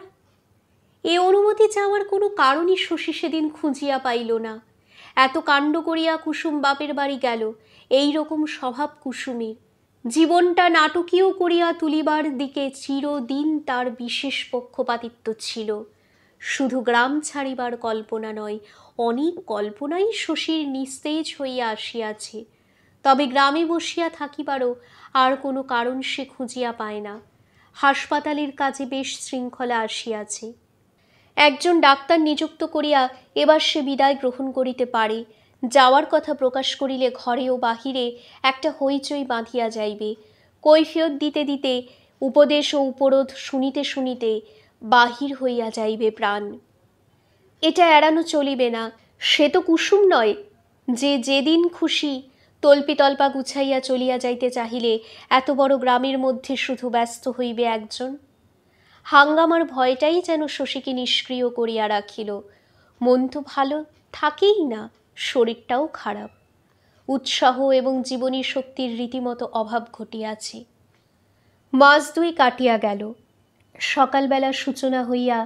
এ অনুমতি চাওয়ার কোনো কারণই শশী সেদিন খুঁজিয়া পাইল না। এত কাণ্ড করিয়া কুসুম বাপের বাড়ি গেল। এই রকম স্বভাব কুসুমের। জীবনটা নাটকীয় করিয়া তুলিবার দিকে চিরদিন তার বিশেষ পক্ষপাতিত্ব ছিল। শুধু গ্রাম ছাড়িবার কল্পনা নয়, অনেক কল্পনাই শশীর নিস্তেজ হইয়া আসিয়াছে। তবে গ্রামে বসিয়া থাকিবারও আর কোনো কারণ সে খুঁজিয়া পায় না। হাসপাতালের কাজে বেশ শৃঙ্খলা আসিয়াছে। একজন ডাক্তার নিযুক্ত করিয়া এবার সে বিদায় গ্রহণ করিতে পারে। যাওয়ার কথা প্রকাশ করিলে ঘরে ও বাহিরে একটা হইচই বাঁধিয়া যাইবে। কৈফিয়ত দিতে দিতে, উপদেশ ও উপরোধ শুনিতে শুনিতে বাহির হইয়া যাইবে প্রাণ। এটা এড়ানো চলিবে না। সে তো কুসুম নয় যে যেদিন খুশি তল্পিতল্পা গুছাইয়া চলিয়া যাইতে চাহিলে এত বড় গ্রামের মধ্যে শুধু ব্যস্ত হইবে একজন। হাঙ্গামার ভয়টাই যেন শশীকে নিষ্ক্রিয় করিয়া রাখিল। মন তো ভালো থাকেই না, শরীরটাও খারাপ। উৎসাহ এবং জীবনী শক্তির রীতিমতো অভাব ঘটিয়াছে। মাস দুই কাটিয়া গেল। সকালবেলা সূচনা হইয়া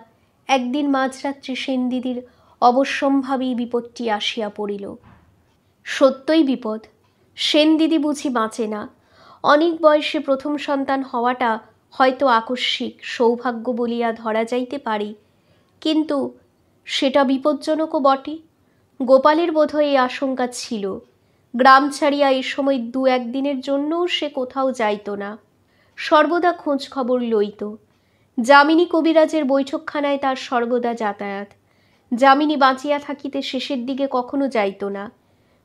একদিন মাঝরাত্রি সেনদিদির অবশ্যম্ভাবী বিপদটি আসিয়া পড়িল। সত্যই বিপদ। সেনদিদি বুঝি বাঁচে না। অনেক বয়সে প্রথম সন্তান হওয়াটা হয়তো আকস্মিক সৌভাগ্য বলিয়া ধরা যাইতে পারে, কিন্তু সেটা বিপজ্জনকও বটে। গোপালের বোধহয় এই আশঙ্কা ছিল। গ্রাম ছাড়িয়া এ সময় দু একদিনের জন্যও সে কোথাও যাইত না, সর্বদা খোঁজ খবর লইত। যামিনী কবিরাজের বৈঠকখানায় তার সর্বদা যাতায়াত। যামিনী বাঁচিয়া থাকিতে শেষের দিকে কখনো যাইত না।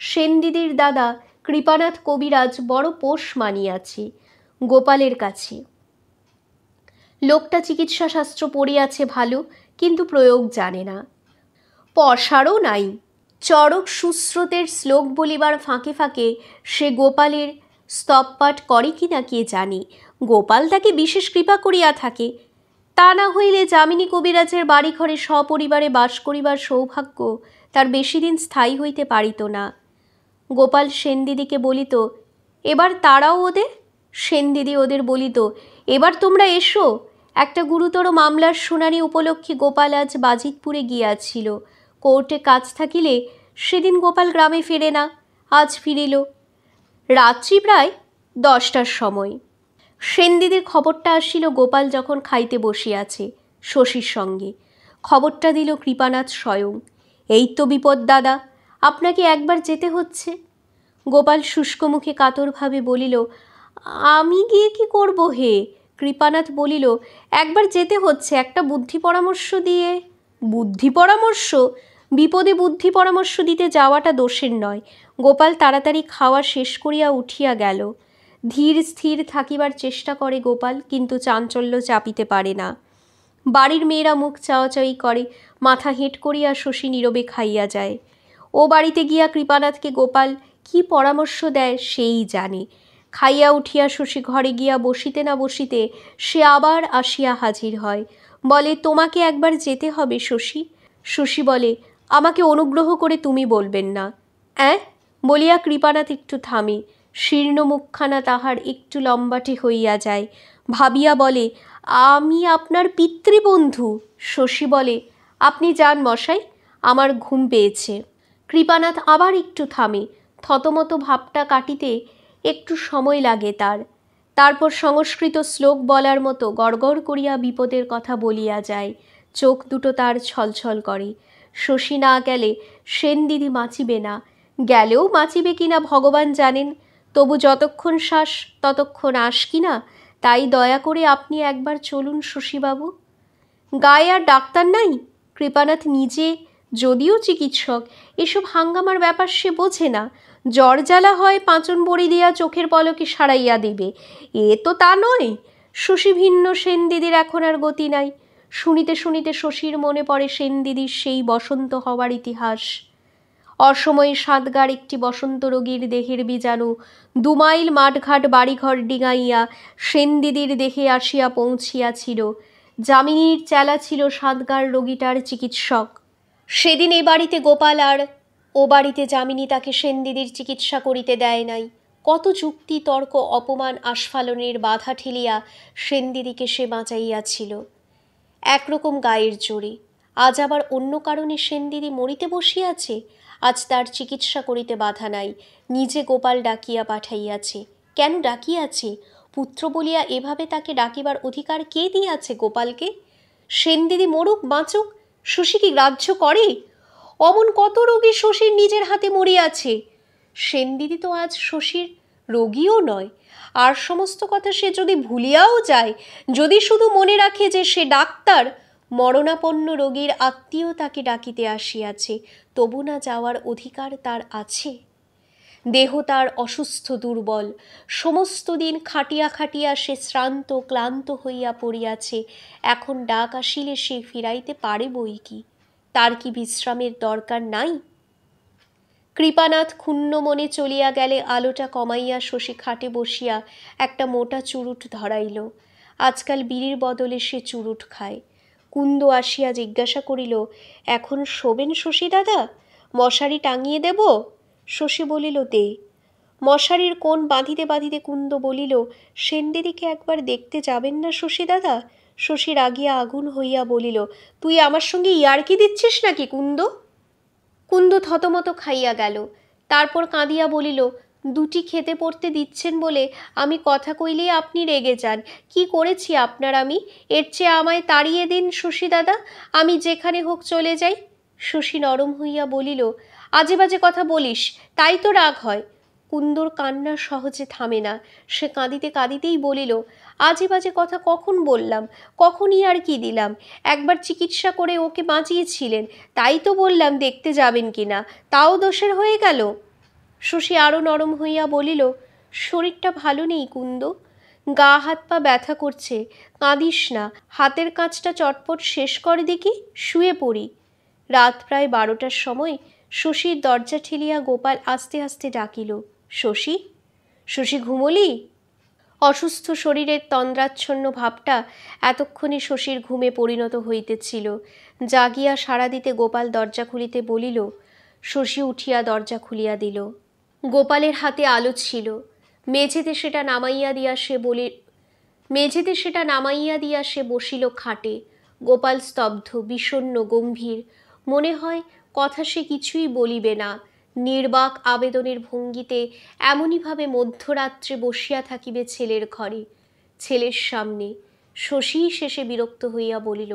সেনদিদির দাদা কৃপানাথ কবিরাজ বড় পোষ মানিয়াছে গোপালের কাছে। লোকটা চিকিৎসাশাস্ত্র পড়িয়াছে ভালো, কিন্তু প্রয়োগ জানে না। পশারও নাই। চরক সুস্রোতের শ্লোক বলিবার ফাঁকে ফাঁকে সে গোপালের স্তবপাঠ করে কিনা কে জানে। গোপাল তাকে বিশেষ কৃপা করিয়া থাকে। তা না হইলে যামিনী কবিরাজের বাড়িঘরে সপরিবারে বাস করিবার সৌভাগ্য তার বেশি দিন স্থায়ী হইতে পারিত না। গোপাল সেনদিদিকে বলিত, এবার তারাও ওদের। সেনদিদি ওদের বলিত, এবার তোমরা এসো। একটা গুরুতর মামলার শুনানি উপলক্ষে গোপাল আজ বাজিতপুরে গিয়াছিল। কোর্টে কাজ থাকিলে সেদিন গোপাল গ্রামে ফেরে না, আজ ফিরিল। রাত্রি প্রায় 10টার সময়। সেনদিদির খবরটা আসিল গোপাল যখন খাইতে বসিয়াছে শশীর সঙ্গে। খবরটা দিল কৃপানাথ স্বয়ং। এই তো বিপদ দাদা, আপনাকে একবার যেতে হচ্ছে। গোপাল শুষ্ক মুখে কাতরভাবে বলিল, আমি গিয়ে কি করব হে? কৃপানাথ বলিল, একবার যেতে হচ্ছে, একটা বুদ্ধি পরামর্শ দিয়ে। বুদ্ধি পরামর্শ? বিপদে বুদ্ধি পরামর্শ দিতে যাওয়াটা দোষের নয়। গোপাল তাড়াতাড়ি খাওয়া শেষ করিয়া উঠিয়া গেল। ধীর স্থির থাকিবার চেষ্টা করে গোপাল, কিন্তু চাঞ্চল্য চাপিতে পারে না। বাড়ির মেয়েরা মুখ চাওয়াচাই করে, মাথা হেঁট করিয়া শশী নীরবে খাইয়া যায়। ও বাড়িতে গিয়া কৃপানাথকে গোপাল কি পরামর্শ দেয় সেই জানে। খাইয়া উঠিয়া শশী ঘরে গিয়া বসিতে না বসিতে সে আবার আসিয়া হাজির হয়। বলে, তোমাকে একবার যেতে হবে শশী। শশী বলে, আমাকে অনুগ্রহ করে তুমি বলবেন না। বলিয়া কৃপানাথ একটু থামে। শীর্ণ মুখখানা তাহার একটু লম্বাটে হইয়া যায়। ভাবিয়া বলে, আমি আপনার পিতৃবন্ধু। শশী বলে, আপনি যান মশাই, আমার ঘুম পেয়েছে। কৃপানাথ আবার একটু থামে, থতমত ভাবটা কাটিতে একটু সময় লাগে তার। তারপর সংস্কৃত শ্লোক বলার মতো গড়গড় করিয়া বিপদের কথা বলিয়া যায়। চোখ দুটো তার ছলছল করে। শশী না গেলে সেন দিদি বাঁচিবে না, গেলেও বাঁচিবে কিনা ভগবান জানেন। তবু যতক্ষণ শ্বাস ততক্ষণ আস কিনা, তাই দয়া করে আপনি একবার চলুন শশীবাবু। গায়ে আর ডাক্তার নাই? কৃপানাথ নিজে যদিও চিকিৎসক, এসব হাঙ্গামার ব্যাপার সে বোঝে না। জ্বর জ্বালা হয় পাঁচন বড়ি দিয়া চোখের পলকে সারাইয়া দিবে, এ তো তা নয়। শশী ভিন্ন সেন দিদির এখন আর গতি নাই। শুনিতে শুনিতে শশীর মনে পড়ে সেন দিদির সেই বসন্ত হওয়ার ইতিহাস। অসময়ে সাতগার একটি বসন্ত রোগীর দেহের বীজাণু 2 মাইল মাঠঘাট বাড়িঘর ডিঙাইয়া সেনদিদির দেহে আসিয়া পৌঁছিয়াছিল। যামিনীর চেলা ছিল সাতগার রোগীটার চিকিৎসক। সেদিন এ বাড়িতে গোপাল আর ও বাড়িতে যামিনী তাকে সেনদিদির চিকিৎসা করিতে দেয় নাই। কত যুক্তি তর্ক অপমান আস্ফালনের বাধা ঠেলিয়া সেনদিদিকে সে বাঁচাইয়াছিল একরকম গায়ের জোরে। আজ আবার অন্য কারণে সেনদিদি মরিতে বসিয়াছে। আজ তার চিকিৎসা করিতে বাধা নাই, নিজে গোপাল ডাকিয়া পাঠাইয়াছে। কেন ডাকিয়াছে? পুত্র বলিয়া এভাবে তাকে ডাকিবার অধিকার কে দিয়াছে গোপালকে? সেনদিদি মরুক বাঁচুক, শশী কি গ্রাহ্য করে? অমন কত রোগী শশীর নিজের হাতে মরিয়াছে। সেনদিদি তো আজ শশীর রোগীও নয়। আর সমস্ত কথা সে যদি ভুলিয়াও যায়, যদি শুধু মনে রাখে যে সে ডাক্তার, মরণাপন্ন রোগীর আত্মীয় তাকে ডাকিতে আসিয়াছে, তবু না যাওয়ার অধিকার তার আছে? দেহ তার অসুস্থ দুর্বল, সমস্ত দিন খাটিয়া খাটিয়া সে শ্রান্ত ক্লান্ত হইয়া পড়িয়াছে। এখন ডাক আসিলে সে ফিরাইতে পারে বই কি? তার কি বিশ্রামের দরকার নাই? কৃপানাথ ক্ষুণ্ণ মনে চলিয়া গেলে আলোটা কমাইয়া শশী খাটে বসিয়া একটা মোটা চুরুট ধরাইল। আজকাল বিড়ির বদলে সে চুরুট খায়। কুন্দ আসিয়া জিজ্ঞাসা করিল, এখন শোবেন শশী দাদা? মশারি টাঙিয়ে দেব? শশী বলিল, দে। মশারির কোণ বাঁধিতে বাঁধিতে কুন্দ বলিল, সেনদিদিকে একবার দেখতে যাবেন না শশী দাদা? শশী রাগিয়া আগুন হইয়া বলিল, তুই আমার সঙ্গে ইয়ার্কি দিচ্ছিস নাকি কুন্দ? কুন্দ থতমত খাইয়া গেল। তারপর কাঁদিয়া বলিল, দুটি খেতে পড়তে দিচ্ছেন বলে আমি কথা কইলেই আপনি রেগে যান। কি করেছি আপনার আমি? এর চেয়ে আমায় তাড়িয়ে দিন শশী দাদা, আমি যেখানে হোক চলে যাই। শশী নরম হইয়া বলিল, আজে বাজে কথা বলিস, তাই তো রাগ হয়। কুন্দর কান্না সহজে থামে না। সে কাঁদিতে কাঁদিতেই বলিল, আজে বাজে কথা কখন বললাম? কখনই আর কি দিলাম? একবার চিকিৎসা করে ওকে বাঁচিয়েছিলেন, তাই তো বললাম দেখতে যাবেন কিনা, তাও দোষের হয়ে গেল। শশী আরও নরম হইয়া বলিল, শরীরটা ভালো নেই কুন্দ, গা হাত পা ব্যথা করছে, কাঁদিস না, হাতের কাজটা চটপট শেষ কর দেখি, শুয়ে পড়ি। রাত প্রায় 12টার সময় শশীর দরজা ঠেলিয়া গোপাল আস্তে আস্তে ডাকিল, শশী, শশী ঘুমলি? অসুস্থ শরীরের তন্দ্রাচ্ছন্ন ভাবটা এতক্ষণে শশীর ঘুমে পরিণত হইতেছিল। জাগিয়া সাড়া দিতে গোপাল দরজা খুলিতে বলিল। শশী উঠিয়া দরজা খুলিয়া দিল। গোপালের হাতে আলো ছিল। মেঝেতে সেটা নামাইয়া দিয়া সে বসিল খাটে। গোপাল স্তব্ধ, বিষণ্ণ, গম্ভীর। মনে হয় কথা সে কিছুই বলিবে না। নির্বাক আবেদনের ভঙ্গিতে এমনইভাবে মধ্যরাত্রে বসিয়া থাকিবে ছেলের ঘরে, ছেলের সামনে। শশী শেষে বিরক্ত হইয়া বলিল,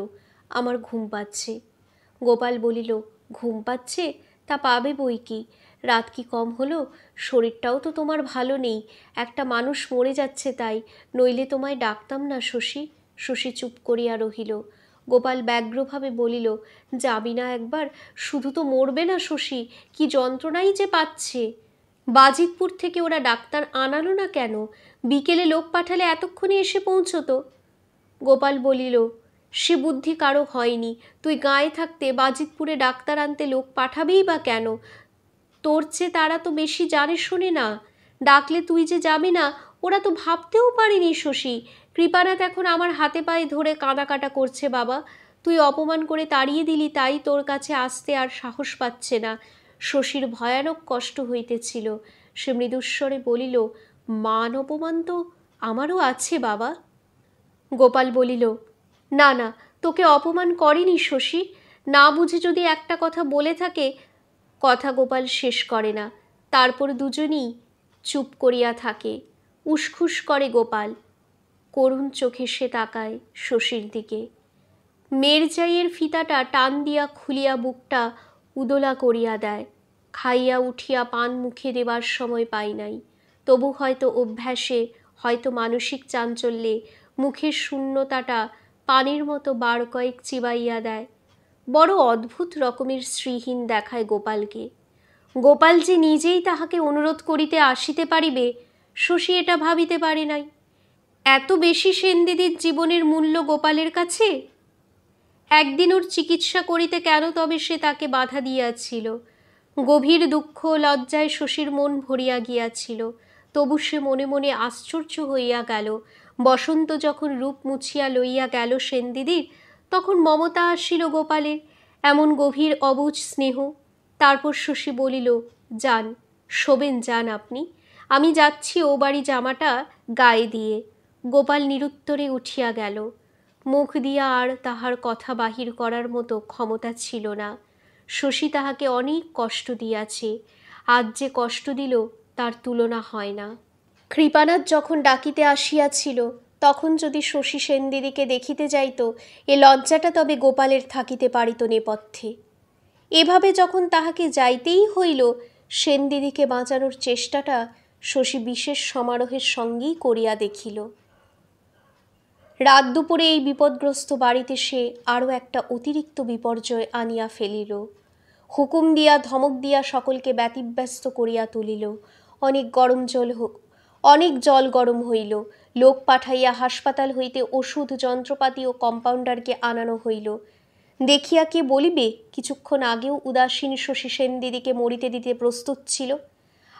আমার ঘুম পাচ্ছে। গোপাল বলিল, ঘুম পাচ্ছে? তা পাবে বই কি, রাত কি কম হলো? শরীরটাও তো তোমার ভালো নেই, একটা মানুষ মরে যাচ্ছে তাই, নইলে তোমায় ডাকতাম না শশী। শশী চুপ করিয়া রহিল। গোপাল ব্যগ্রভাবে বলিল, যাবি না একবার? শুধু তো মরবে না শশী, কি যন্ত্রণাই যে পাচ্ছে। বাজিতপুর থেকে ওরা ডাক্তার আনালো না কেন? বিকেলে লোক পাঠালে এতক্ষণে এসে পৌঁছতো। গোপাল বলিল, সে বুদ্ধি কারো হয়নি। তুই গায়ে থাকতে বাজিতপুরে ডাক্তার আনতে লোক পাঠাবেই বা কেন? তোর চেয়ে তারা তো বেশি জানে শোনে না। ডাকলে তুই যে যাবি না ওরা তো ভাবতেও পারেনি শশী। কৃপানাথ এখন আমার হাতে পায়ে ধরে কাঁদাকাটা করছে বাবা। তুই অপমান করে তাড়িয়ে দিলি, তাই তোর কাছে আসতে আর সাহস পাচ্ছে না। শশীর ভয়ানক কষ্ট হইতেছিল। সে মৃদুস্বরে বলিল, মান অপমান তো আমারও আছে বাবা। গোপাল বলিল, না না, তোকে অপমান করেনি শশী। না বুঝে যদি একটা কথা বলে থাকে, কথা গোপাল শেষ করে না। তারপর দুজনেই চুপ করিয়া থাকে। উসখুস করে গোপাল। করুণ চোখে সে তাকায় শশীর দিকে। মেরজাইয়ের ফিতাটা টান দিয়া খুলিয়া বুকটা উদলা করিয়া দেয়। খাইয়া উঠিয়া পান মুখে দেবার সময় পাই নাই। তবু হয়তো অভ্যাসে, হয়তো মানসিক চাঞ্চল্যে মুখের শূন্যতাটা পানির মতো বার কয়েক চিবাইয়া দেয়। বড় অদ্ভুত রকমের শ্রীহীন দেখায় গোপালকে। গোপাল যে নিজেই তাহাকে অনুরোধ করিতে আসিতে পারিবে, শশী এটা ভাবিতে পারে নাই। এত বেশি সেনদিদির জীবনের মূল্য গোপালের কাছে? একদিন ওর চিকিৎসা করিতে কেন তবে সে তাকে বাধা দিয়াছিল? গভীর দুঃখ লজ্জায় শশীর মন ভরিয়া গিয়াছিল। তবু সে মনে মনে আশ্চর্য হইয়া গেল। বসন্ত যখন রূপ মুছিয়া লইয়া গেল সেনদিদির, তখন মমতা আসিল গোপালের, এমন গভীর অবুঝ স্নেহ। তারপর শশী বলিল, যান, শোবেন, যান আপনি, আমি যাচ্ছি ও বাড়ি জামাটা গায়ে দিয়ে। গোপাল নিরুত্তরে উঠিয়া গেল। মুখ দিয়া আর তাহার কথা বাহির করার মতো ক্ষমতা ছিল না। শশী তাহাকে অনেক কষ্ট দিয়াছে। আজ যে কষ্ট দিল তার তুলনা হয় না। কৃপানাথ যখন ডাকিতে আসিয়াছিল, তখন যদি শশী সেনদিদিকে দেখিতে যাইত, এ লজ্জাটা তবে গোপালের থাকিতে পারিত নেপথ্যে। এভাবে যখন তাহাকে যাইতেই হইল, সেনদিদিকে বাঁচানোর চেষ্টাটা শশী বিশেষ সমারোহের সঙ্গেই করিয়া দেখিল। রাত দুপুরে এই বিপদগ্রস্ত বাড়িতে সে আরও একটা অতিরিক্ত বিপর্যয় আনিয়া ফেলিল। হুকুম দিয়া ধমক দিয়া সকলকে ব্যতিব্যস্ত করিয়া তুলিল। অনেক জল গরম হইল। লোক পাঠাইয়া হাসপাতাল হইতে ওষুধ, যন্ত্রপাতি ও কম্পাউন্ডারকে আনানো হইল। দেখিয়া কে বলিবে, কিছুক্ষণ আগেও উদাসীন শশী সেনদিদিকে মরিতে দিতে প্রস্তুত ছিল।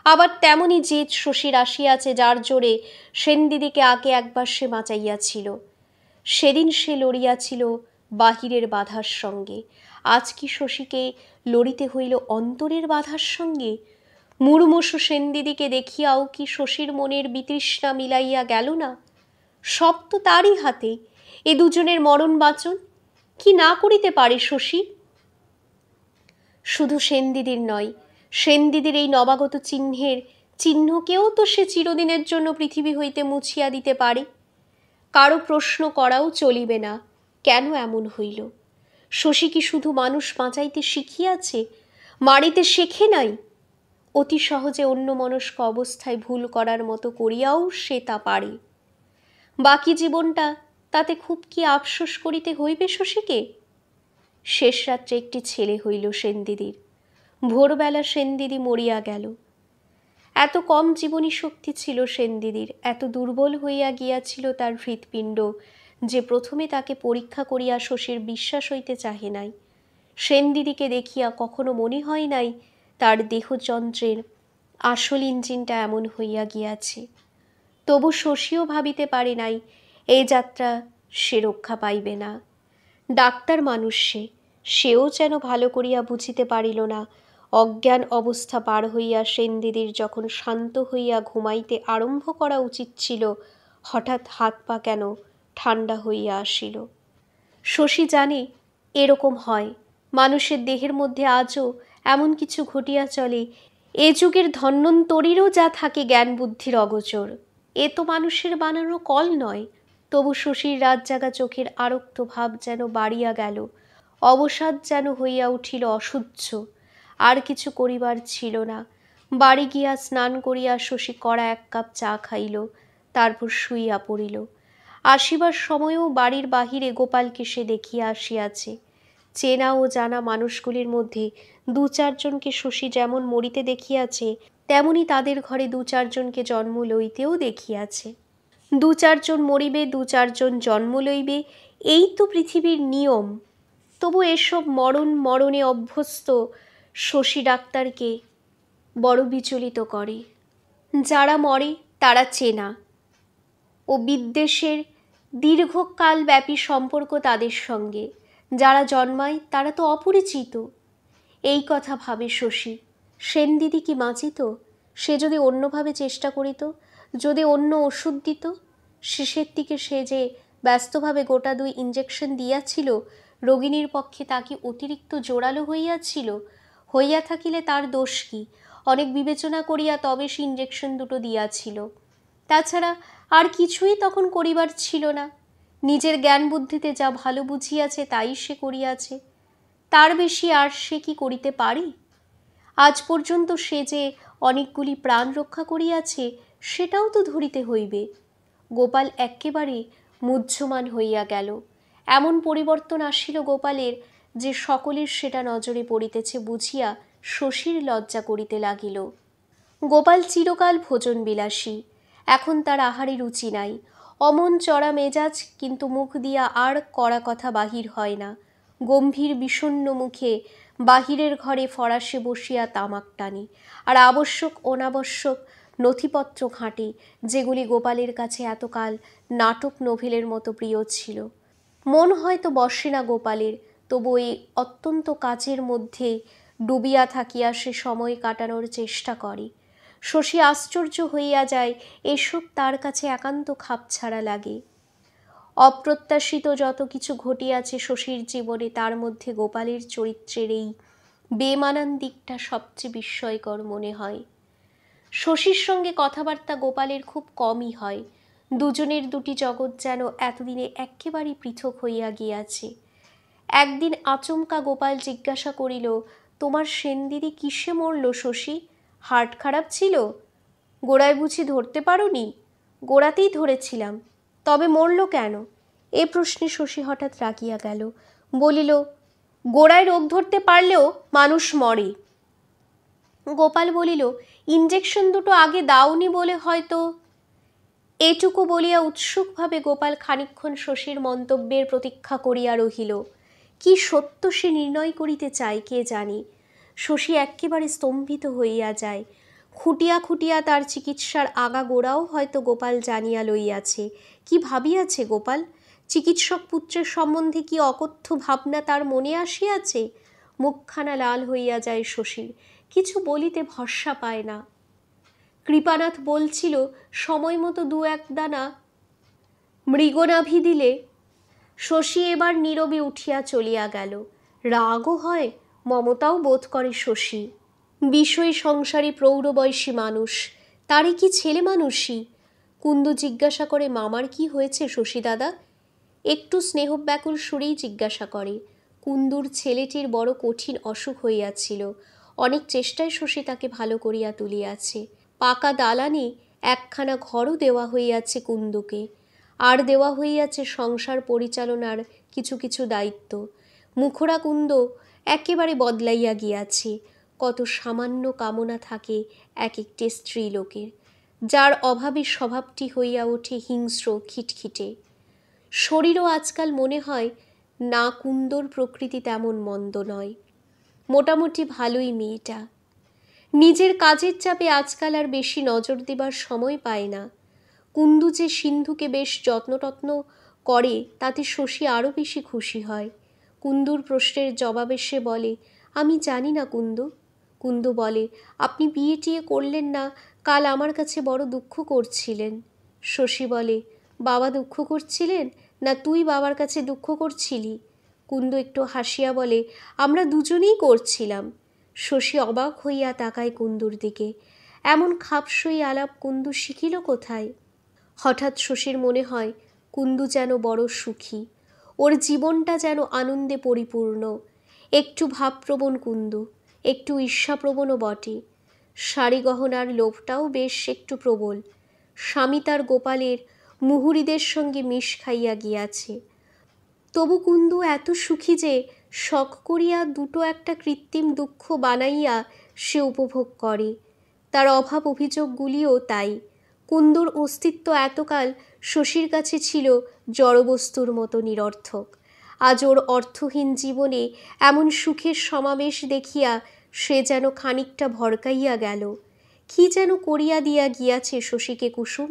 আবার তেমনি জেদ শশীর আসিয়াছে, যার জোরে সেনদিদিকে আগে একবার সে বাঁচাইয়াছিল। সেদিন সে লড়িয়াছিল বাহিরের বাধার সঙ্গে, আজ কি শশীকে লড়িতে হইল অন্তরের বাধার সঙ্গে? মুড়মুষু সেনদিদিকে দেখিয়াও কি শশীর মনের বিতৃষ্ণা মিলাইয়া গেল না? সব তো তারই হাতে, এ দুজনের মরণ বাঁচন। কি না করিতে পারে শশী? শুধু সেনদিদির নয়, সেনদিদির এই নবাগত চিহ্নকেও তো সে চিরদিনের জন্য পৃথিবী হইতে মুছিয়া দিতে পারে। কারো প্রশ্ন করাও চলিবে না, কেন এমন হইল? শশী কি শুধু মানুষ বাঁচাইতে শিখিয়াছে, মারিতে শেখে নাই? অতি সহজে অন্যমনস্ক অবস্থায় ভুল করার মতো করিয়াও সে তা পারে। বাকি জীবনটা তাতে খুব কি আফসোস করিতে হইবে শশীকে? শেষ রাত্রে একটি ছেলে হইল সেনদিদির। ভোরবেলা সেনদিদি মরিয়া গেল। এত কম জীবনী শক্তি ছিল সেনদিদির, এত দুর্বল হইয়া গিয়াছিল তার হৃৎপিণ্ড, যে প্রথমে তাকে পরীক্ষা করিয়া শশীর বিশ্বাস হইতে চাহে নাই। সেনদিদিকে দেখিয়া কখনো মনে হয় নাই তার দেহযন্ত্রের আসল ইঞ্জিনটা এমন হইয়া গিয়াছে। তবু শশীও ভাবিতে পারে নাই এই যাত্রা সে রক্ষা পাইবে না। ডাক্তার মানুষ সেও যেন ভালো করিয়া বুঝিতে পারিল না, অজ্ঞান অবস্থা পার হইয়া সেনদিদির যখন শান্ত হইয়া ঘুমাইতে আরম্ভ করা উচিত ছিল, হঠাৎ হাত পা কেন ঠান্ডা হইয়া আসিল। শশী জানে এরকম হয়, মানুষের দেহের মধ্যে আজও এমন কিছু ঘটিয়া চলে, এ যুগের ধন্বন্তরীরও যা থাকে জ্ঞান বুদ্ধির অগোচর। এ তো মানুষের বানানো কল নয়। তবু শশীর রাত জাগা চোখের আরক্ত ভাব যেন বাড়িয়া গেল, অবসাদ যেন হইয়া উঠিল অসহ্য। আর কিছু করিবার ছিল না। বাড়ি গিয়া স্নান করিয়া শশী কড়া এক কাপ চা খাইল, তারপর শুইয়া পড়িল। আসিবার সময়ও বাড়ির বাহিরে গোপালকে সে দেখিয়া আসিয়াছে। চেনা ও জানা মানুষগুলির মধ্যে দু চারজনকে শশী যেমন মরিতে দেখিয়াছে, তেমনি তাদের ঘরে দু চারজনকে জন্ম লইতেও দেখিয়াছে। দু চারজন মরিবে, দু চারজন জন্ম লইবে, এই তো পৃথিবীর নিয়ম। তবু এসব মরণে অভ্যস্ত শশী ডাক্তারকে বড় বিচলিত করে। যারা মরে তারা চেনা ও বিদ্বেষের দীর্ঘকালব্যাপী সম্পর্ক তাদের সঙ্গে, যারা জন্মায় তারা তো অপরিচিত। এই কথা ভাবে শশী। সেনদিদি কি বাঁচিত? সে যদি অন্যভাবে চেষ্টা করিত, যদি অন্য ওষুধ দিত। শেষের দিকে সে যে ব্যস্তভাবে গোটা 2 ইঞ্জেকশন দিয়াছিল, রোগিণীর পক্ষে তা কি অতিরিক্ত জোরালো হইয়াছিল? হইয়া থাকিলে তার দোষ কি? অনেক বিবেচনা করিয়া তবে সে ইঞ্জেকশন দুটো দিয়াছিল। তাছাড়া আর কিছুই তখন করিবার ছিল না। নিজের জ্ঞান বুদ্ধিতে যা ভালো বুঝিয়াছে তাই সে করিয়াছে, তার বেশি আর সে কি করিতে পারে? আজ পর্যন্ত সে যে অনেকগুলি প্রাণ রক্ষা করিয়াছে সেটাও তো ধরিতে হইবে। গোপাল একেবারে মুহ্যমান হইয়া গেল। এমন পরিবর্তন আসিল গোপালের যে সকলের সেটা নজরে পড়িতেছে বুঝিয়া শশীর লজ্জা করিতে লাগিল। গোপাল চিরকাল ভোজন বিলাসী, এখন তার আহারে রুচি নাই। অমন চড়া মেজাজ, কিন্তু মুখ দিয়া আর কড়া কথা বাহির হয় না। গম্ভীর বিষণ্ণ মুখে বাহিরের ঘরে ফরাসে বসিয়া তামাক টানে, আর আবশ্যক অনাবশ্যক নথিপত্র ঘাঁটে, যেগুলি গোপালের কাছে এতকাল নাটক নোভেলের মতো প্রিয় ছিল। মন হয়তো বসে না গোপালের, তবু এই অত্যন্ত কাজের মধ্যে ডুবিয়া থাকিয়া সে সময় কাটানোর চেষ্টা করে। শশী আশ্চর্য হইয়া যায়, এসব তার কাছে একান্ত খাপছাড়া লাগে। অপ্রত্যাশিত যত কিছু ঘটিয়াছে শশীর জীবনে, তার মধ্যে গোপালের চরিত্রের এই বেমানান দিকটা সবচেয়ে বিস্ময়কর মনে হয়। শশীর সঙ্গে কথাবার্তা গোপালের খুব কমই হয়। দুজনের দুটি জগৎ যেন এতদিনে একেবারে পৃথক হইয়া গিয়াছে। একদিন আচমকা গোপাল জিজ্ঞাসা করিল, তোমার সেনদিদি কিসে মরল শশী? হার্ট খারাপ ছিল? গোড়ায় বুঝি ধরতে পারোনি? গোড়াতেই ধরেছিলাম, তবে মরল কেন? এ প্রশ্নে শশী হঠাৎ রাগিয়া গেল, বলিল, গোড়ায় রোগ ধরতে পারলেও মানুষ মরে। গোপাল বলিল, ইঞ্জেকশন দুটো আগে দাওনি বলে হয়তো। এটুকু বলিয়া উৎসুকভাবে গোপাল খানিকক্ষণ শশীর মন্তব্যের প্রতীক্ষা করিয়া রহিল। কি সত্য সে নির্ণয় করিতে চায় কে জানে। শশী একেবারে স্তম্ভিত হইয়া যায়। খুঁটিয়া খুঁটিয়া তার চিকিৎসার আগা গোড়াও হয়তো গোপাল জানিয়া লইয়াছে। কি ভাবিয়াছে গোপাল? চিকিৎসক পুত্রের সম্বন্ধে কি অকথ্য ভাবনা তার মনে আসিয়াছে? মুখখানা লাল হইয়া যায় শশীর, কিছু বলিতে ভরসা পায় না। কৃপানাথ বলছিল, সময় মতো দু এক দানা মৃগনাভি দিলে। শশী এবার নীরবে উঠিয়া চলিয়া গেল। রাগও হয়, মমতাও বোধ করে শশী। বিষয় সংসারী প্রৌঢ়বয়সী মানুষ, তারই কি ছেলে মানুষই? কুন্দু জিজ্ঞাসা করে, মামার কি হয়েছে শশী দাদা? একটু স্নেহব্যাকুল সুরেই জিজ্ঞাসা করে। কুন্দুর ছেলেটির বড় কঠিন অসুখ হইয়াছিল। অনেক চেষ্টায় শশী তাকে ভালো করিয়া তুলিয়াছে। পাকা দালানে একখানা ঘরও দেওয়া হইয়াছে কুন্দুকে, আর দেওয়া হইয়াছে সংসার পরিচালনার কিছু কিছু দায়িত্ব। মুখরা কুন্দ একেবারে বদলাইয়া গিয়াছে। কত সামান্য কামনা থাকে এক একটি স্ত্রী লোকের, যার অভাবে স্বভাবটি হইয়া ওঠে হিংস্র খিটখিটে। শরীরও আজকাল মনে হয় না, কুন্দর প্রকৃতি তেমন মন্দ নয়, মোটামুটি ভালোই মেয়েটা। নিজের কাজের চাপে আজকাল আর বেশি নজর দেবার সময় পায় না। কুন্দু যে সিন্ধুকে বেশ যত্নটত্ন করে, তাতে শশী আরও বেশি খুশি হয়। কুন্দুর প্রশ্নের জবাবে সে বলে, আমি জানি না কুন্দু। কুন্দু বলে, আপনি বিয়ে টিয়ে করলেন না, কাল আমার কাছে বড় দুঃখ করছিলেন। শশী বলে, বাবা দুঃখ করছিলেন না তুই বাবার কাছে দুঃখ করছিলি? কুন্দু একটু হাসিয়া বলে, আমরা দুজনেই করছিলাম। শশী অবাক হইয়া তাকায় কুন্দুর দিকে। এমন খাপসই আলাপ কুন্দু শিখিল কোথায়? হঠাৎ শশীর মনে হয় কুন্দু যেন বড় সুখী, ওর জীবনটা যেন আনন্দে পরিপূর্ণ। একটু ভাবপ্রবণ কুন্দু, একটু ঈর্ষাপ্রবণও বটে। শাড়ি গহনার লোভটাও বেশ একটু প্রবল। স্বামী তার গোপালের মুহুরীদের সঙ্গে মিশ খাইয়া গিয়াছে। তবু কুন্দু এত সুখী যে শখ করিয়া দুটো একটা কৃত্রিম দুঃখ বানাইয়া সে উপভোগ করে। তার অভাব অভিযোগগুলিও তাই। কুন্দুর অস্তিত্ব এতকাল শশীর কাছে ছিল জড়বস্তুর মতো নিরর্থক। আজ ওর অর্থহীন জীবনে এমন সুখের সমাবেশ দেখিয়া সে যেন খানিকটা ভড়কাইয়া গেল। কি যেন করিয়া দিয়া গিয়াছে শশীকে কুসুম।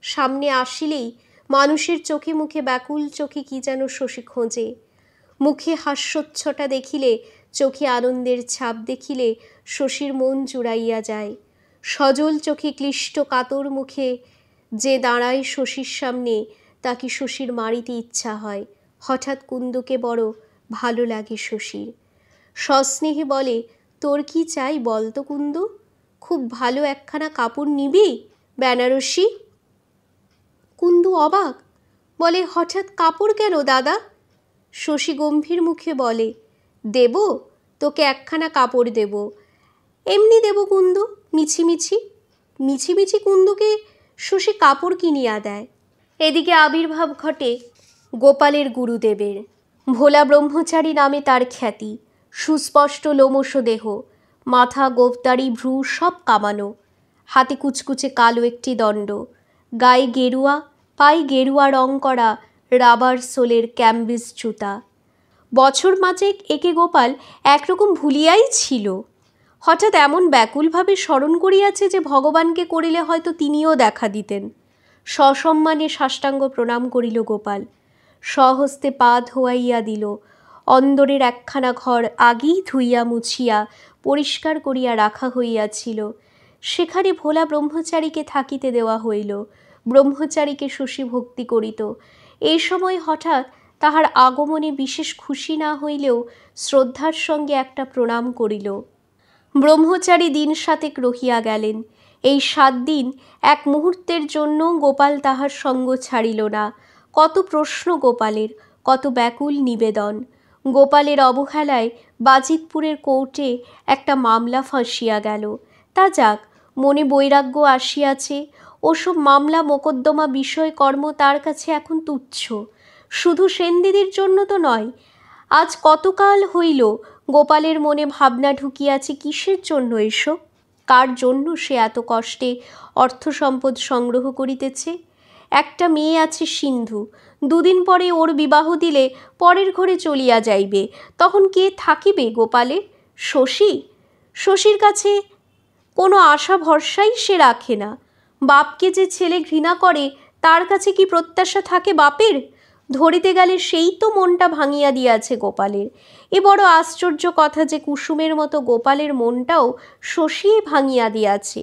সামনে আসিলেই মানুষের চোখে মুখে ব্যাকুল চোখে কি যেন শশী খোঁজে। মুখে হাস্যোচ্ছটা দেখিলে, চোখে আনন্দের ছাপ দেখিলে শশীর মন জুড়াইয়া যায়। সজল চোখে ক্লিষ্ট কাতর মুখে যে দাঁড়ায় শশীর সামনে, তাকে শশীর মারিতে ইচ্ছা হয়। হঠাৎ কুন্দুকে বড় ভালো লাগে শশীর। সস্নেহে বলে, তোর কি চাই বল তো কুন্দু? খুব ভালো একখানা কাপড় নিবি বেনারসি? কুন্দু অবাক, বলে, হঠাৎ কাপড় কেন দাদা? শশী গম্ভীর মুখে বলে, দেব, তোকে একখানা কাপড় দেব। এমনি দেব কুন্দু, মিছিমিছি। মিছিমিছি কুন্দুকে শশী কাপড় কিনিয়া দেয়। এদিকে আবির্ভাব ঘটে গোপালের গুরুদেবের। ভোলা ব্রহ্মচারী নামে তার খ্যাতি। সুস্পষ্ট লোমশ দেহ, মাথা, গোঁফদাড়ি, ভ্রু সব কামানো, হাতে কুচকুচে কালো একটি দণ্ড, গায়ে গেরুয়া, পায়ে গেরুয়া রং করা রাবার সোলের ক্যাম্বিস জুতা। বছর পাঁচেক একে গোপাল একরকম ভুলিয়াই ছিল। হঠাৎ এমন ব্যাকুলভাবে স্মরণ করিয়াছে যে ভগবানকে করিলে হয়তো তিনিও দেখা দিতেন। সসম্মানে সাষ্টাঙ্গ প্রণাম করিল গোপাল। স্বহস্তে পা ধোয়াইয়া দিল। অন্দরের একখানা ঘর আগেই ধুইয়া মুছিয়া পরিষ্কার করিয়া রাখা হইয়াছিল, সেখানে ভোলা ব্রহ্মচারীকে থাকিতে দেওয়া হইল। ব্রহ্মচারীকে শশী ভক্তি করিত। এই সময় হঠাৎ তাহার আগমনে বিশেষ খুশি না হইলেও শ্রদ্ধার সঙ্গে একটা প্রণাম করিল। ব্রহ্মচারী দিন 7 রহিয়া গেলেন। এই 7 দিন এক মুহূর্তের জন্য গোপাল তাহার সঙ্গ ছাড়িল না। কত প্রশ্ন গোপালের, কত ব্যাকুল নিবেদন। গোপালের অবহেলায় বাজিতপুরের কোর্টে একটা মামলা ফাঁসিয়া গেল। তা যাক, মনে বৈরাগ্য আসিয়াছে। ওসব মামলা মোকদ্দমা বিষয়কর্ম তার কাছে এখন তুচ্ছ। শুধু সেনদিদির জন্য তো নয়, আজ কতকাল হইল গোপালের মনে ভাবনা ঢুকিয়াছে কিসের জন্য এসব, কার জন্য সে এত কষ্টে অর্থ সম্পদ সংগ্রহ করিতেছে। একটা মেয়ে আছে সিন্ধু, 2 দিন পরে ওর বিবাহ দিলে পরের ঘরে চলিয়া যাইবে। তখন কে থাকিবে গোপালের? শশী। শশীর কাছে কোনো আশা ভরসাই সে রাখে না। বাপকে যে ছেলে ঘৃণা করে তার কাছে কি প্রত্যাশা থাকে বাপের? ধরিতে গেলে সেই তো মনটা ভাঙিয়া দিয়াছে গোপালের। এ বড় আশ্চর্য কথা যে কুসুমের মতো গোপালের মনটাও শশীই ভাঙিয়া দিয়াছে।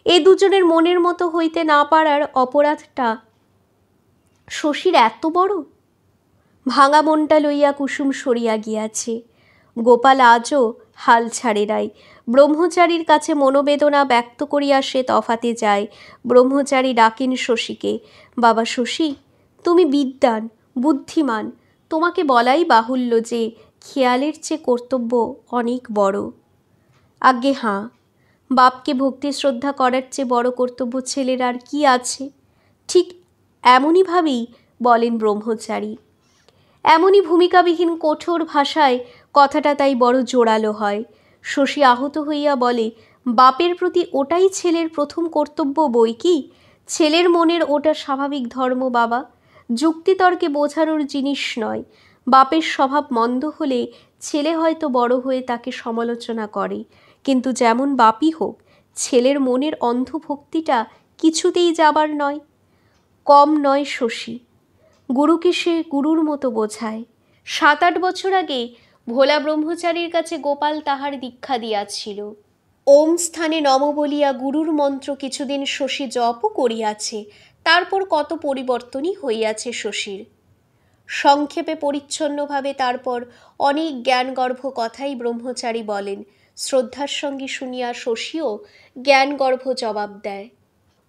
এ দুজনের মনের মতো হইতে না পারার অপরাধটা শশীর এত বড়। ভাঙা মনটা লইয়া কুসুম সরিয়া গিয়াছে। গোপাল আজও হাল ছাড়ে নাই। ব্রহ্মচারীর কাছে মনোবেদনা ব্যক্ত করিয়া সে তফাতে যায়। ব্রহ্মচারী ডাকেন শশীকে, বাবা শশী, তুমি বিদ্বান, বুদ্ধিমান, তোমাকে বলাই বাহুল্য যে খেয়ালের চেয়ে কর্তব্য অনেক বড়। আজ্ঞে হাঁ, বাপকে ভক্তি শ্রদ্ধা করার চেয়ে বড় কর্তব্য ছেলের আর কি আছে? ঠিক এমনইভাবেই বলেন ব্রহ্মচারী। এমনই ভূমিকাবিহীন কঠোর ভাষায় কথাটা তাই বড় জোরালো হয়। শশী আহত হইয়া বলে, বাপের প্রতি ওটাই ছেলের প্রথম কর্তব্য বই কি? ছেলের মনের ওটা স্বাভাবিক ধর্ম বাবা, যুক্তিতর্কে বোঝানোর জিনিস নয়। বাপের স্বভাব মন্দ হলে ছেলে হয়তো বড় হয়ে তাকে সমালোচনা করে, কিন্তু যেমন বাপই হোক, ছেলের মনের অন্ধভক্তিটা কিছুতেই যাবার নয়। কম নয় শশী, গুরুকে সে গুরুর মতো বোঝায়। 7-8 বছর আগে ভোলা ব্রহ্মচারীর কাছে গোপাল তাহার দীক্ষা দিয়াছিল। ওম স্থানে নম বলিয়া গুরুর মন্ত্র কিছুদিন শশী জপও করিয়াছে। তারপর কত পরিবর্তনই হইয়াছে শশীর। সংক্ষেপে পরিচ্ছন্নভাবে তারপর অনেক জ্ঞানগর্ভ কথাই ব্রহ্মচারী বলেন। শ্রদ্ধার সঙ্গে শুনিয়া শশীও জ্ঞানগর্ভ জবাব দেয়।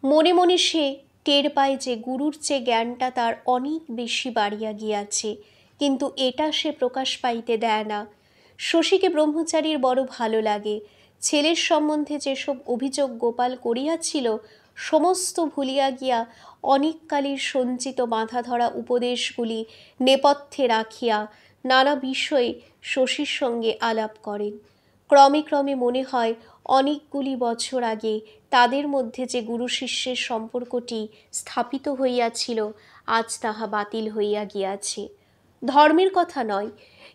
মনে মনে সে টের পায় যে গুরুর চেয়ে জ্ঞানটা তার অনেক বেশি বাড়িয়া গিয়াছে, কিন্তু এটা সে প্রকাশ পাইতে দেয় না। শশীকে ব্রহ্মচারীর বড় ভালো লাগে। ছেলের সম্বন্ধে যেসব অভিযোগ গোপাল করিয়াছিল সমস্ত ভুলিয়া গিয়া অনেককালের সঞ্চিত বাঁধা ধরা উপদেশগুলি নেপথ্যে রাখিয়া নানা বিষয়ে শশীর সঙ্গে আলাপ করেন। ক্রমে ক্রমে মনে হয় অনেকগুলি বছর আগে তাদের মধ্যে যে গুরু শিষ্যের সম্পর্কটি স্থাপিত হইয়াছিল আজ তাহা বাতিল হইয়া গিয়াছে। ধর্মের কথা নয়,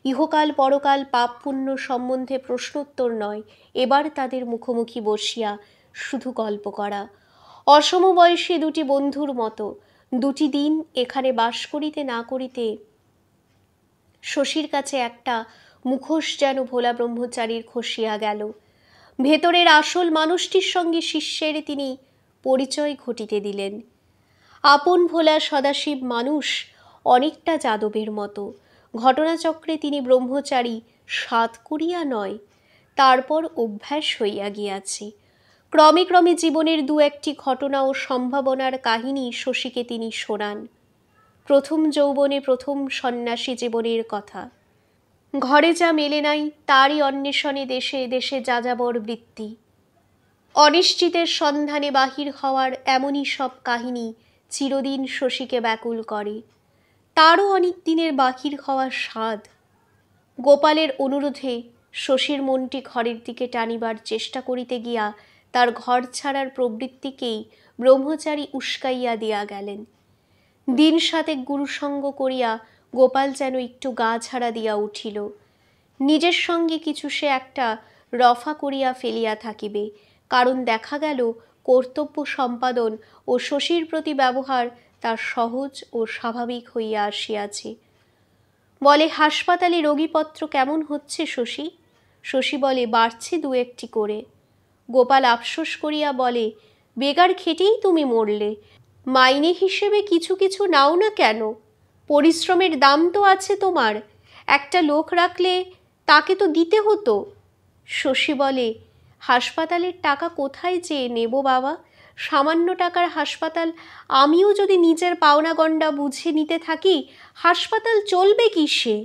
ইহকাল পরকাল পাপ পুণ্য সম্বন্ধে প্রশ্নোত্তর নয়, এবার তাদের মুখোমুখি বসিয়া শুধু গল্প করা। অসমবয়সী 2টি বন্ধুর মতো 2টি দিন এখানে বাস করিতে না করিতে শশীর কাছে একটা মুখোশ যেন ভোলা ব্রহ্মচারীর খসিয়া গেল। ভেতরের আসল মানুষটির সঙ্গে শিষ্যের তিনি পরিচয় ঘটিতে দিলেন। আপন ভোলা সদাশিব মানুষ অনেকটা যাদবের মতো। ঘটনাচক্রে তিনি ব্রহ্মচারী সাধ করিয়া নয়, তারপর অভ্যাস হইয়া গিয়াছে। ক্রমে ক্রমে জীবনের দু একটি ঘটনা ও সম্ভাবনার কাহিনী শশীকে তিনি শোনান। প্রথম যৌবনে প্রথম সন্ন্যাসী জীবনের কথা। ঘরে যা মেলে নাই তারই অন্বেষণে দেশে দেশে যাযাবর বৃত্তি, অনিশ্চিতের সন্ধানে বাহির হওয়ার এমনই সব কাহিনী চিরদিন শশীকে ব্যাকুল করে। তারও অনেক দিনের বাহির হওয়ার স্বাদ। গোপালের অনুরোধে শশীর মনটি ঘরের দিকে টানিবার চেষ্টা করিতে গিয়া তার ঘর ছাড়ার প্রবৃত্তিকেই ব্রহ্মচারী উস্কাইয়া দিয়া গেলেন। দিন সাতেক গুরুসঙ্গ করিয়া গোপাল যেন একটু গা ছাড়া দিয়া উঠিল। নিজের সঙ্গে কিছু সে একটা রফা করিয়া ফেলিয়া থাকিবে, কারণ দেখা গেল কর্তব্য সম্পাদন ও শশীর প্রতি ব্যবহার তার সহজ ও স্বাভাবিক হইয়া আসিয়াছে। বলে, হাসপাতালে রোগীপত্র কেমন হচ্ছে শশী? শশী বলে, বাড়ছে দু একটি করে। গোপাল আফসোস করিয়া বলে, বেগার খেটেই তুমি মরলে, মাইনে হিসেবে কিছু কিছু নাও না কেন? পরিশ্রমের দাম তো আছে তোমার, একটা লোক রাখলে তাকে তো দিতে হতো। শশী বলে, হাসপাতালের টাকা কোথায় চেয়ে নেব বাবা? সামান্য টাকার হাসপাতাল আমিও যদি নিজের পাওনা গণ্ডা বুঝে নিতে থাকি, হাসপাতাল চলবে কিসে?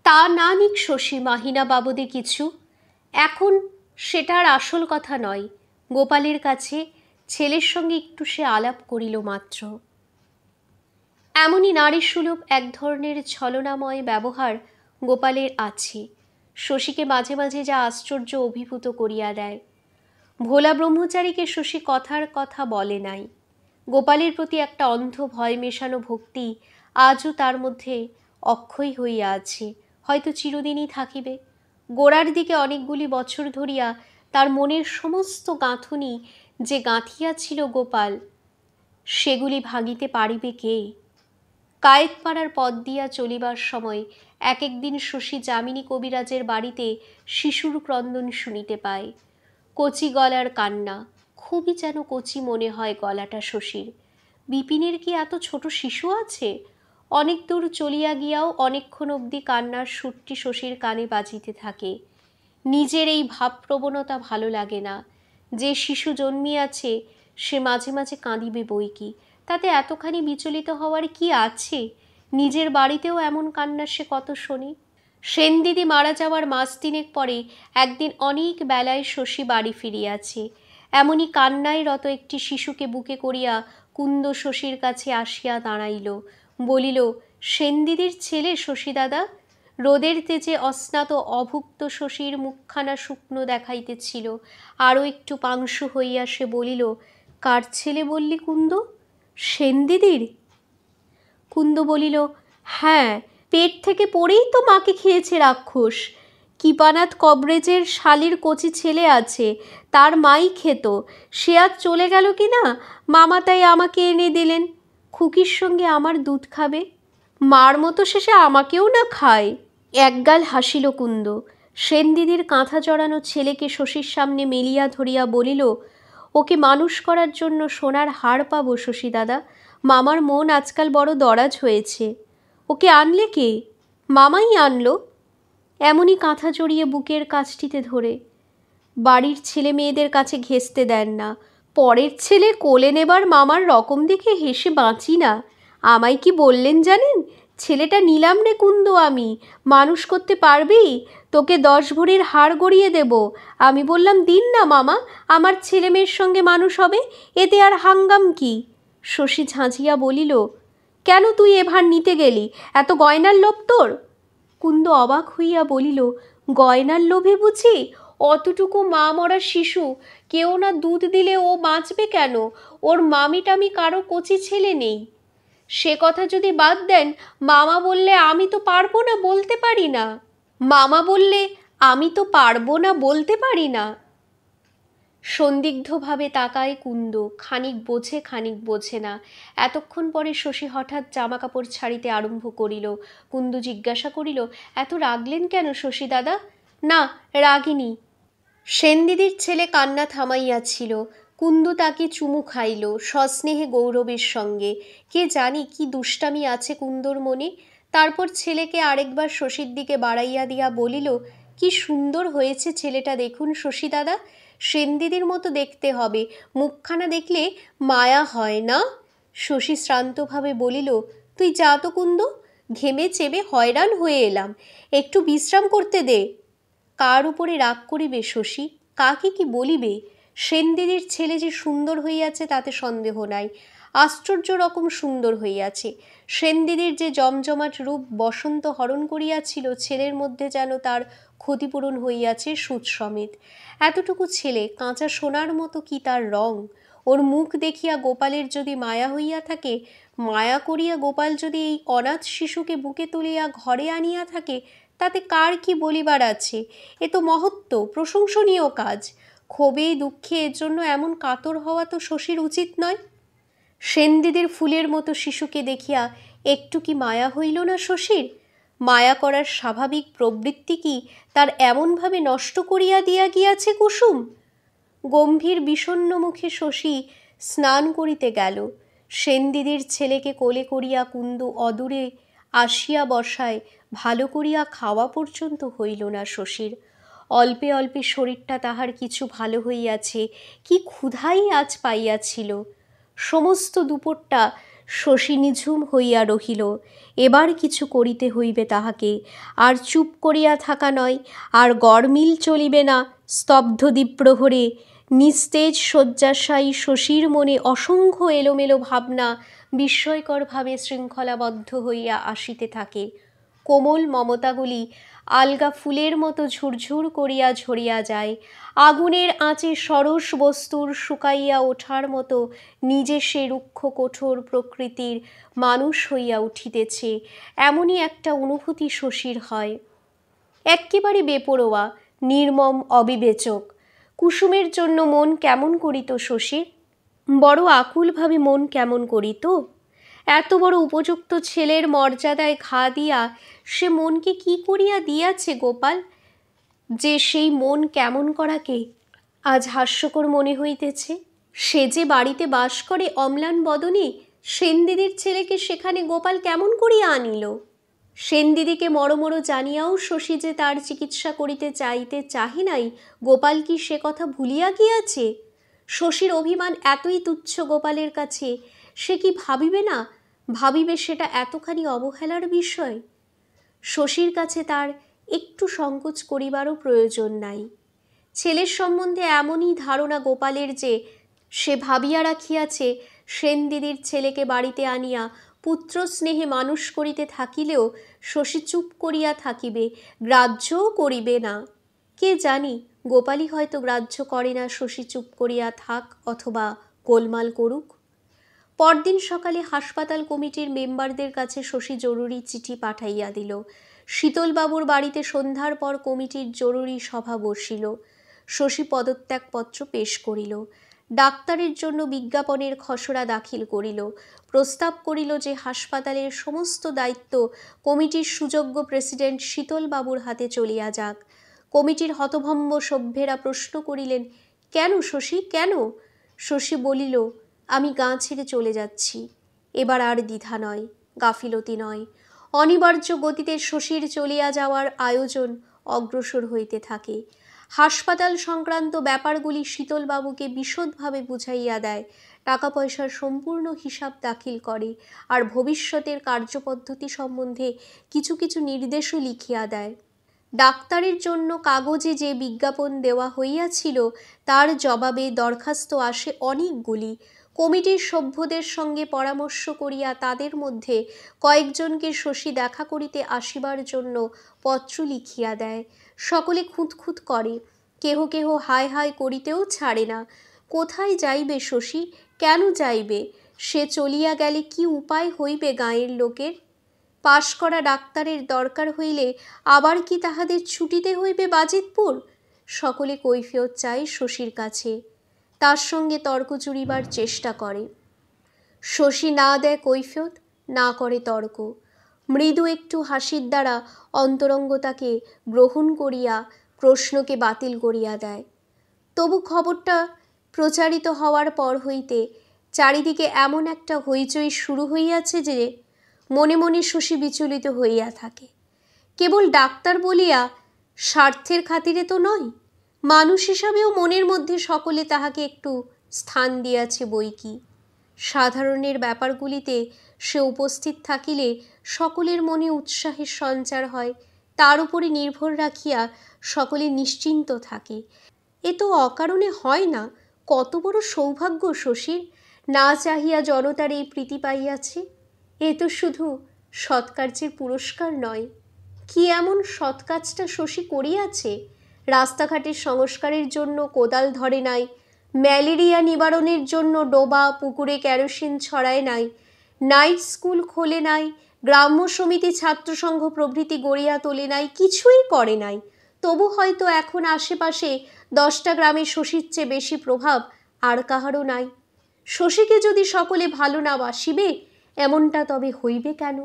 তা না নিক শশী মাহিনা বাবদে কিছু, এখন সেটার আসল কথা নয়। গোপালের কাছে ছেলের সঙ্গে একটু সে আলাপ করিল মাত্র। এমনই নারীসুলভ এক ধরনের ছলনাময় ব্যবহার গোপালের আছে, শশীকে মাঝে মাঝে যা আশ্চর্য অভিভূত করিয়া দেয়। ভোলা ব্রহ্মচারীকে শশী কথার কথা বলে নাই। গোপালের প্রতি একটা অন্ধ ভয় মেশানো ভক্তি আজও তার মধ্যে অক্ষয় হইয়া আছে, হয়তো চিরদিনই থাকিবে। গোড়ার দিকে অনেকগুলি বছর ধরিয়া তার মনের সমস্ত গাঁথুনি যে গাঁথিয়াছিল গোপাল, সেগুলি ভাঙিতে পারিবে কে? কায়েতপাড়ার পথ দিয়া চলিবার সময় এক একদিন শশী যামিনী কবিরাজের বাড়িতে শিশুর ক্রন্দন শুনিতে পায়। কচি গলার কান্না, খুবই যেন কচি মনে হয় গলাটা শশীর। বিপিনের কি এত ছোট শিশু আছে? অনেক দূর চলিয়া গিয়াও অনেকক্ষণ অবধি কান্নার সুরটি শশীর কানে বাজিতে থাকে। নিজের এই ভাবপ্রবণতা ভালো লাগে না। যে শিশু জন্মিয়াছে সে মাঝে মাঝে কাঁদিবে বই কি, তাতে এতখানি বিচলিত হওয়ার কি আছে? নিজের বাড়িতেও এমন কান্না সে কত শোনে। সেনদিদি মারা যাওয়ার মাস তিনেক পরে একদিন অনেক বেলায় শশী বাড়ি ফিরিয়াছে। এমনই কান্নায় রত একটি শিশুকে বুকে করিয়া কুন্দ শশীর কাছে আসিয়া দাঁড়াইল, বলিল, সেনদিদির ছেলে শশী দাদা? রোদের তেজে অস্নাত অভুক্ত শশীর মুখখানা শুকনো দেখাইতেছিল। আরও একটু পাংশু হইয়া সে বলিল, কার ছেলে বললি কুন্দ? সেনদিদির। কুন্দ বলিল, হ্যাঁ, পেট থেকে পড়েই তো মাকে খেয়েছে রাক্ষস। কৃপানাথ কবরেজের শালির কচি ছেলে আছে, তার মাই খেত। সে আজ চলে গেল কি না, মামা তাই আমাকে এনে দিলেন। খুকির সঙ্গে আমার দুধ খাবে, মার মতো শেষে আমাকেও না খায়। একগাল হাসিল কুন্দ। সেনদিদির কাঁথা জড়ানো ছেলেকে শশীর সামনে মেলিয়া ধরিয়া বলিল, ওকে মানুষ করার জন্য সোনার হাড় পাবো শশী দাদা। মামার মন আজকাল বড় দরাজ হয়েছে। ওকে আনলে কে? মামাই আনলো। এমনই কাঁথা জড়িয়ে বুকের কাছটিতে ধরে। বাড়ির ছেলে মেয়েদের কাছে ঘেঁষতে দেন না। পরের ছেলে কোলে নেবার মামার রকম দেখে হেসে বাঁচি না। আমায় কি বললেন জানেন? ছেলেটা নিলাম রে কুন্দ আমি, মানুষ করতে পারবি? তোকে 10 ভরির হাড় গড়িয়ে দেব। আমি বললাম, দিন না মামা, আমার ছেলে মেয়ের সঙ্গে মানুষ হবে, এতে আর হাঙ্গাম কি? শশী ঝাঁঝিয়া বলিল, কেন তুই এ ভার নিতে গেলি? এত গয়নার লোভ তোর? কুন্দ অবাক হইয়া বলিল, গয়নার লোভে বুঝি? অতটুকু মা মরা শিশু, কেউ না দুধ দিলে ও বাঁচবে কেন? ওর মামি টামি কারো কচি ছেলে নেই। সে কথা যদি বাদ দেন, মামা বললে আমি তো পারবো না বলতে পারি না। মামা বললে আমি তো পারবো না বলতে পারি না। সন্দিগ্ধভাবে তাকায় কুন্দ, খানিক বোঝে খানিক বোঝে না। এতক্ষণ পরে শশী হঠাৎ জামা কাপড় ছাড়িতে আরম্ভ করিল। কুন্দ জিজ্ঞাসা করিল, এত রাগলেন কেন শশী দাদা? না, রাগিনী। সেনদিদির ছেলে কান্না থামাইয়াছিল। কুন্দ তাকে চুমু খাইল সস্নেহে গৌরবের সঙ্গে। কে জানি কি দুষ্টামি আছে কুন্দর মনে। তারপর ছেলেকে আরেকবার শশীর দিকে বাড়াইয়া দিয়া বলিল, কি সুন্দর হয়েছে ছেলেটা, দেখুন শশী দাদা, সেনদিদির মতো দেখতে হবে, মুখখানা দেখলে মায়া হয় না? শশী শ্রান্তভাবে বলিল, তুই যা তো কুন্দ, ঘেমে চেবে হয়রান হয়ে এলাম, একটু বিশ্রাম করতে দে। কার উপরে রাগ করিবে শশী, কাকে কি বলিবে? সেনদিদির ছেলে যে সুন্দর হইয়াছে তাতে সন্দেহ নাই, আশ্চর্য রকম সুন্দর হইয়াছে। সেনদিদির যে জমজমাট রূপ বসন্ত হরণ করিয়াছিল, ছেলের মধ্যে যেন তার ক্ষতিপূরণ হইয়াছে সুদ সমেত। এতটুকু ছেলে, কাঁচা সোনার মতো কি তার রং! ওর মুখ দেখিয়া গোপালের যদি মায়া হইয়া থাকে, মায়া করিয়া গোপাল যদি এই অনাথ শিশুকে বুকে তুলিয়া ঘরে আনিয়া থাকে, তাতে কার কি বলিবার আছে? এ তো মহত্ব, প্রশংসনীয় কাজ। ক্ষোভে দুঃখে এর জন্য এমন কাতর হওয়া তো শশীর উচিত নয়। সেনদিদির ফুলের মতো শিশুকে দেখিয়া একটু কি মায়া হইল না শশীর? মায়া করার স্বাভাবিক প্রবৃত্তি কি তার এমনভাবে নষ্ট করিয়া দিয়া গিয়াছে কুসুম? গম্ভীর বিষণ্ণ মুখে শশী স্নান করিতে গেল। সেনদিদির ছেলেকে কোলে করিয়া কুন্দু অদূরে আসিয়া বসায়, ভালো করিয়া খাওয়া পর্যন্ত হইল না শশীর। অল্পে অল্পে শরীরটা তাহার কিছু ভালো হইয়াছে, কি ক্ষুধাই আজ পাইয়াছিল। সমস্ত দুপুরটা শশী নিঝুম হইয়া রহিল। এবার কিছু করিতে হইবে তাহাকে, আর চুপ করিয়া থাকা নয়, আর গরমিল চলিবে না। স্তব্ধ দ্বীপ্রহরে নিস্তেজ শয্যাশায়ী শশীর মনে অসংখ্য এলোমেলো ভাবনা বিস্ময়করভাবে শৃঙ্খলাবদ্ধ হইয়া আসিতে থাকে। কোমল মমতাগুলি আলগা ফুলের মতো ঝুরঝুর করিয়া ঝরিয়া যায়। আগুনের আঁচে সরস বস্তুর শুকাইয়া ওঠার মতো নিজে সে রুক্ষ কঠোর প্রকৃতির মানুষ হইয়া উঠিতেছে, এমনই একটা অনুভূতি শশীর হয়। এক্কেবারে বেপরোয়া, নির্মম, অবিবেচক। কুসুমের জন্য মন কেমন করিত শশীর, বড় আকুলভাবে মন কেমন করিত। এত বড় উপযুক্ত ছেলের মর্যাদায় ঘা দিয়া সে মনকে কি করিয়া দিয়াছে গোপাল, যে সেই মন কেমন করাকে আজ হাস্যকর মনে হইতেছে। সে যে বাড়িতে বাস করে অম্লান বদনে, সেনদিদির ছেলেকে সেখানে গোপাল কেমন করিয়া আনিল? সেনদিদিকে মরমর জানিয়াও শশী যে তার চিকিৎসা করিতে চাইতে চাহে নাই, গোপাল কি সে কথা ভুলিয়া গিয়াছে? শশীর অভিমান এতই তুচ্ছ গোপালের কাছে, সে কি ভাবিবে না, ভাবিবে সেটা এতখানি অবহেলার বিষয়? শশীর কাছে তার একটু সংকোচ করিবারও প্রয়োজন নাই। ছেলের সম্বন্ধে এমনই ধারণা গোপালের যে সে ভাবিয়া রাখিয়াছে, সেনদিদির ছেলেকে বাড়িতে আনিয়া পুত্র স্নেহে মানুষ করিতে থাকিলেও শশী চুপ করিয়া থাকিবে, গ্রাহ্যও করিবে না। কে জানি, গোপালই হয়তো গ্রাহ্য করে না শশী চুপ করিয়া থাক অথবা গোলমাল করুক। পরদিন সকালে হাসপাতাল কমিটির মেম্বারদের কাছে শশী জরুরি চিঠি পাঠাইয়া দিল। শীতলবাবুর বাড়িতে সন্ধ্যার পর কমিটির জরুরি সভা বসিল। শশী পদত্যাগপত্র পেশ করিল, ডাক্তারের জন্য বিজ্ঞাপনের খসড়া দাখিল করিল, প্রস্তাব করিল যে হাসপাতালের সমস্ত দায়িত্ব কমিটির সুযোগ্য প্রেসিডেন্ট শীতলবাবুর হাতে চলিয়া যাক। কমিটির হতভম্ব সভ্যেরা প্রশ্ন করিলেন, কেন শশী, কেন? শশী বলিল, আমি গাঁ ছেড়ে চলে যাচ্ছি। এবার আর দ্বিধা নয়, গাফিলতি নয়, অনিবার্য গতিতে শশীর চলিয়া যাওয়ার আয়োজন অগ্রসর হইতে থাকে। হাসপাতাল সংক্রান্ত ব্যাপারগুলি শীতলবাবুকে বিশদভাবে বুঝাইয়া দেয়, টাকা পয়সার সম্পূর্ণ হিসাব দাখিল করে, আর ভবিষ্যতের কার্যপদ্ধতি সম্বন্ধে কিছু কিছু নির্দেশও লিখিয়া দেয়। ডাক্তারের জন্য কাগজে যে বিজ্ঞাপন দেওয়া হইয়াছিল তার জবাবে দরখাস্ত আসে অনেকগুলি। কমিটির সভ্যদের সঙ্গে পরামর্শ করিয়া তাদের মধ্যে কয়েকজনকে শশী দেখা করিতে আসিবার জন্য পত্র লিখিয়া দেয়। সকলে খুঁতখুঁত করে, কেহ কেহ হায় হায় করিতেও ছাড়ে না। কোথায় যাইবে শশী, কেন যাইবে? সে চলিয়া গেলে কি উপায় হইবে গাঁয়ের লোকের? পাশ করা ডাক্তারের দরকার হইলে আবার কি তাহাদের ছুটিতে হইবে বাজিতপুর? সকলে কৈফিয়ত চায় শশীর কাছে, তার সঙ্গে তর্ক জুড়িবার চেষ্টা করে। শশী না দেয় কৈফিয়ত, না করে তর্ক, মৃদু একটু হাসির দ্বারা অন্তরঙ্গতাকে গ্রহণ করিয়া প্রশ্নকে বাতিল করিয়া দেয়। তবু খবরটা প্রচারিত হওয়ার পর হইতে চারিদিকে এমন একটা হইচই শুরু হইয়াছে যে মনে মনে শশী বিচলিত হইয়া থাকে। কেবল ডাক্তার বলিয়া স্বার্থের খাতিরে তো নয়, মানুষ হিসাবেও মনের মধ্যে সকলে তাহাকে একটু স্থান দিয়াছে বই কি। সাধারণের ব্যাপারগুলিতে সে উপস্থিত থাকিলে সকলের মনে উৎসাহের সঞ্চার হয়, তার উপরে নির্ভর রাখিয়া সকলে নিশ্চিন্ত থাকে। এ তো অকারণে হয় না। কত বড় সৌভাগ্য শশীর, না চাহিয়া জনতার এই প্রীতি পাইয়াছে। এ তো শুধু সৎকার্যের পুরস্কার নয়। কি এমন সৎকাজটা শশী করিয়াছে? রাস্তাঘাটের সংস্কারের জন্য কোদাল ধরে নাই, ম্যালেরিয়া নিবারণের জন্য ডোবা পুকুরে কেরোসিন ছড়ায় নাই, নাইট স্কুল খোলে নাই, গ্রাম্য সমিতি ছাত্রসংঘ প্রভৃতি গড়িয়া তোলে নাই, কিছুই করে নাই। তবু হয়তো এখন আশেপাশে 10টা গ্রামে শশীর চেয়ে বেশি প্রভাব আর কাহারও নাই। শশীকে যদি সকলে ভালো না বাসিবে, এমনটা তবে হইবে কেন?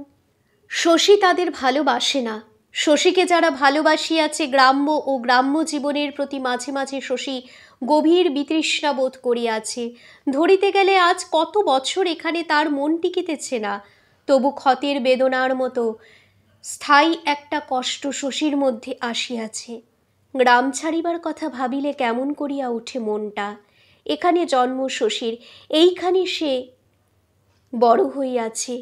শশী তাদের ভালোবাসে না। শশীকে যারা ভালোবাসিয়াছে, গ্রাম্য ও গ্রাম্য জীবনের প্রতি মাঝে মাঝে শশী গভীর বিতৃষ্ণা বোধ করিয়াছে। ধরিতে গেলে আজ কত বছর এখানে তার মন টিকিতেছে না। তবু ক্ষতের বেদনার মতো স্থায়ী একটা কষ্ট শশীর মধ্যে আসিয়াছে। গ্রাম ছাড়িবার কথা ভাবিলে কেমন করিয়া ওঠে মনটা। এখানে জন্ম শশীর, এইখানে সে বড় হইয়াছে।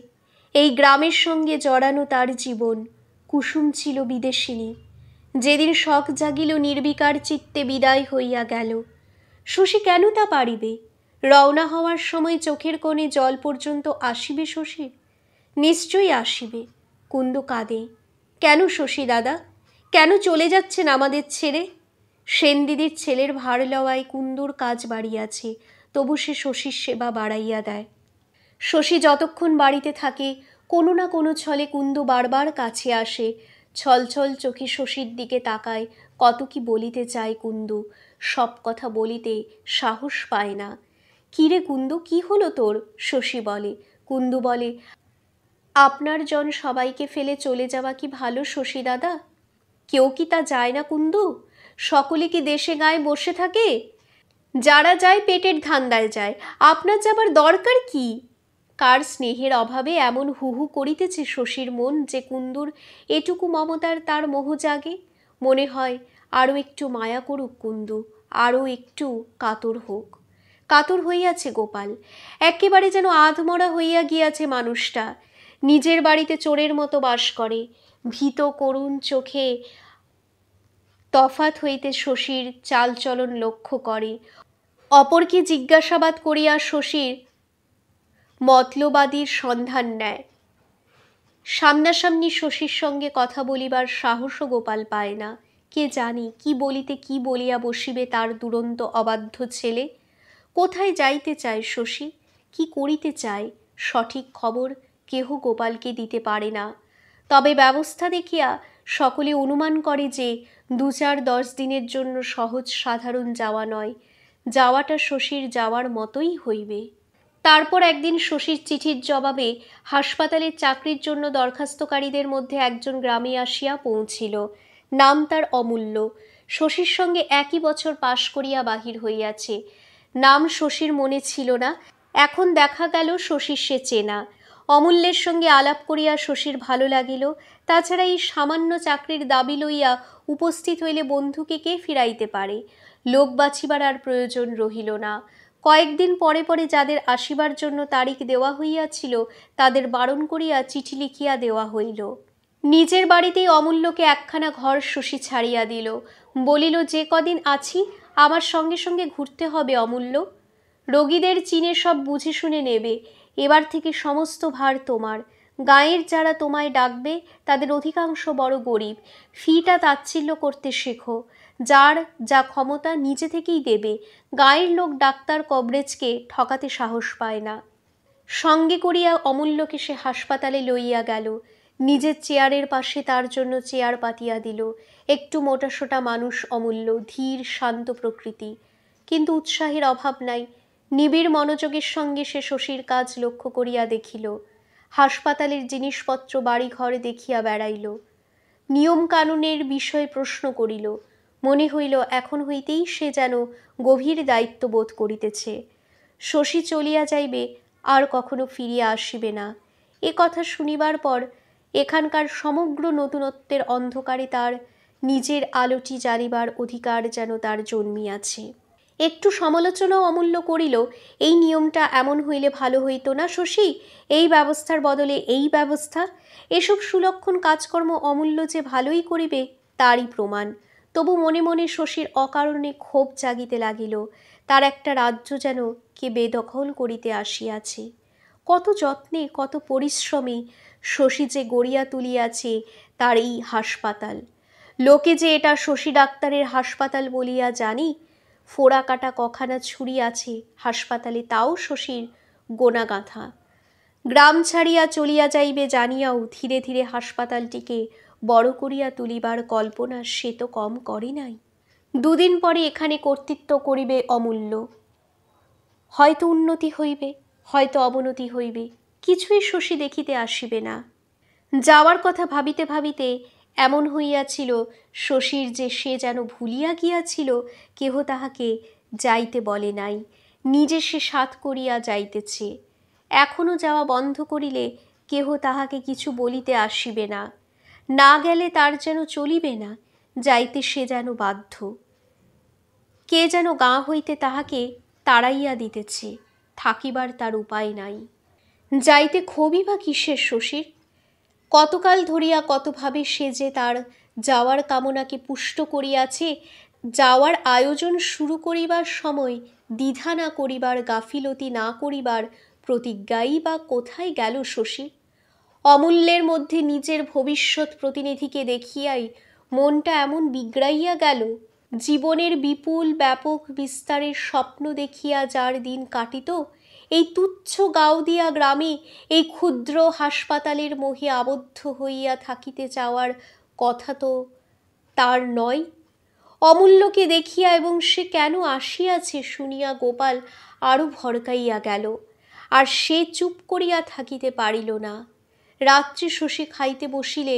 এই গ্রামের সঙ্গে জড়ানো তার জীবন। কুসুম ছিল বিদেশিনী, যেদিন শখ জাগিল নির্বিকার চিত্তে বিদায় হইয়া গেল। শশী কেন তা পারিবে? রওনা হওয়ার সময় চোখের কোণে জল পর্যন্ত আসিবে শশীর? নিশ্চয়ই আসিবে। কুন্দু কাঁদে। কেন শশী দাদা, কেন চলে যাচ্ছেন আমাদের ছেড়ে? সেনদিদির ছেলের ভার লওয়ায় কুন্দুর কাজ বাড়িয়াছে, তবু সে শশীর সেবা বাড়াইয়া দেয়। শশী যতক্ষণ বাড়িতে থাকে কোনো না কোনো ছলে কুন্দু বারবার কাছে আসে, ছলছল চোখে শশীর দিকে তাকায়। কত কি বলিতে চায় কুন্দু, সব কথা বলিতে সাহস পায় না। কিরে কুন্দু, কি হলো তোর? শশী বলে। কুন্দু বলে, আপনার জন সবাইকে ফেলে চলে যাওয়া কি ভালো শশী দাদা? কেউ কি তা যায় না কুন্দু? সকলে কি দেশে গায়ে বসে থাকে? যারা যায় পেটের ধান্দায় যায়। আপনার যাবার দরকার কি? কার স্নেহের অভাবে এমন হুহু করিতেছে শশীর মন যে কুন্দুর এটুকু মমতার তার মোহ জাগে। মনে হয় আরও একটু মায়া করুক কুন্দু, আরও একটু কাতর হোক। কাতর হইয়াছে গোপাল, একেবারে যেন আধমরা হইয়া গিয়াছে মানুষটা। নিজের বাড়িতে চোরের মতো বাস করে। ভীত করুণ চোখে তফাত হইতে শশীর চালচলন লক্ষ্য করে। অপরকে জিজ্ঞাসাবাদ করিয়া শশীর মতলবাদীর সন্ধান নেয়। সামনাসামনি শশীর সঙ্গে কথা বলিবার সাহসও গোপাল পায় না। কে জানি কি বলিতে কি বলিয়া বসিবে তার দুরন্ত অবাধ্য ছেলে। কোথায় যাইতে চায় শশী, কি করিতে চায়, সঠিক খবর কেহ গোপালকে দিতে পারে না। তবে ব্যবস্থা দেখিয়া সকলে অনুমান করে যে 2-4-10 দিনের জন্য সহজ সাধারণ যাওয়া নয়, যাওয়াটা শশীর যাওয়ার মতোই হইবে। তারপর একদিন শশীর চিঠির জবাবে হাসপাতালের চাকরির জন্য দরখাস্তকারীদের মধ্যে একজন গ্রামে আসিয়া পৌঁছিল। নাম তার অমূল্য। শশীর সঙ্গে একই বছর পাশ করিয়া বাহির হইয়াছে। নাম শশীর মনে ছিল না, এখন দেখা গেল শশীর সে চেনা। অমূল্যের সঙ্গে আলাপ করিয়া শশীর ভালো লাগিল। তাছাড়া এই সামান্য চাকরির দাবি লইয়া উপস্থিত হইলে বন্ধুকে কে ফিরাইতে পারে? লোক বাছিবার আর প্রয়োজন রহিল না। কয়েকদিন পরে পরে যাদের আসিবার জন্য তারিখ দেওয়া হইয়াছিল তাদের বারণ করিয়া চিঠি লিখিয়া দেওয়া হইল। নিজের বাড়িতেই অমূল্যকে একখানা ঘর শশী ছাড়িয়া দিল। বলিল, যে কদিন আছি আমার সঙ্গে সঙ্গে ঘুরতে হবে অমূল্য। রোগীদের চিনে সব বুঝে শুনে নেবে। এবার থেকে সমস্ত ভার তোমার। গাঁয়ের যারা তোমায় ডাকবে তাদের অধিকাংশ বড় গরিব। ফিটা তাচ্ছিল্য করতে শেখো। যার যা ক্ষমতা নিজে থেকেই দেবে। গাঁয়ের লোক ডাক্তার কবরেজকে ঠকাতে সাহস পায় না। সঙ্গে করিয়া অমূল্যকে সে হাসপাতালে লইয়া গেল। নিজের চেয়ারের পাশে তার জন্য চেয়ার পাতিয়া দিল। একটু মোটাসোটা মানুষ অমূল্য, ধীর শান্ত প্রকৃতি, কিন্তু উৎসাহের অভাব নাই। নিবিড় মনোযোগের সঙ্গে সে শশীর কাজ লক্ষ্য করিয়া দেখিল। হাসপাতালের জিনিসপত্র বাড়িঘর দেখিয়া বেড়াইল। নিয়ম কানুনের বিষয়ে প্রশ্ন করিল। মনে হইল এখন হইতেই সে যেন গভীর দায়িত্ব বোধ করিতেছে। শশী চলিয়া যাইবে, আর কখনো ফিরিয়া আসিবে না। এ কথা শুনিবার পর এখানকার সমগ্র নতুনত্বের অন্ধকারে তার নিজের আলোটি জ্বালিবার অধিকার যেন তার জন্মিয়াছে। একটু সমালোচনাও অমূল্য করিল, এই নিয়মটা এমন হইলে ভালো হইত না শশী? এই ব্যবস্থার বদলে এই ব্যবস্থা, এসব সুলক্ষণ কাজকর্ম অমূল্য যে ভালোই করিবে তারই প্রমাণ। তবু মনে মনে শশীর অকারণে ক্ষোভ জাগিতে লাগিল। তার একটা রাজ্য যেন কে বেদখল করিতে আসিয়াছে। কত যত্নে কত পরিশ্রমে শশী যে গড়িয়া তুলিয়াছে তার এই হাসপাতাল। লোকে যে এটা শশী ডাক্তারের হাসপাতাল বলিয়া জানি, ফোড়া কাটা কখানা ছুরি আছে হাসপাতালে, তাও শশীর গোনা গাঁথা। গ্রাম ছাড়িয়া চলিয়া যাইবে জানিয়াও ধীরে ধীরে হাসপাতালটিকে বড় করিয়া তুলিবার কল্পনা সে তো কম করে নাই। দুদিন পরে এখানে কর্তৃত্ব করিবে অমূল্য। হয়তো উন্নতি হইবে, হয়তো অবনতি হইবে, কিছুই শশী দেখিতে আসিবে না। যাওয়ার কথা ভাবিতে ভাবিতে এমন হইয়াছিল শশীর যে সে যেন ভুলিয়া গিয়াছিল কেহ তাহাকে যাইতে বলে নাই, নিজে সে সাধ করিয়া যাইতেছে। এখনো যাওয়া বন্ধ করিলে কেহ তাহাকে কিছু বলিতে আসিবে না, না গেলে তার যেন চলিবে না, যাইতে সে যেন বাধ্য। কে যেন গাঁ হইতে তাহাকে তাড়াইয়া দিতেছে, থাকিবার তার উপায় নাই। যাইতে ক্ষোভই বা কিসের শশীর? কতকাল ধরিয়া কতভাবে সে যে তার যাওয়ার কামনাকে পুষ্ট করিয়াছে, যাওয়ার আয়োজন শুরু করিবার সময় দ্বিধা না করিবার, গাফিলতি না করিবার প্রতিজ্ঞাই বা কোথায় গেল শশীর? অমূল্যের মধ্যে নিজের ভবিষ্যৎ প্রতিনিধিকে দেখিয়াই মনটা এমন বিগড়াইয়া গেল। জীবনের বিপুল ব্যাপক বিস্তারের স্বপ্ন দেখিয়া যার দিন কাটিত, এই তুচ্ছ গাওদিয়া গ্রামে এই ক্ষুদ্র হাসপাতালের মোহে আবদ্ধ হইয়া থাকিতে চাওয়ার কথা তো তার নয়। অমূল্যকে দেখিয়া এবং সে কেন আসিয়াছে শুনিয়া গোপাল আরও ভড়কাইয়া গেল, আর সে চুপ করিয়া থাকিতে পারিল না। রাত্রি শশী খাইতে বসিলে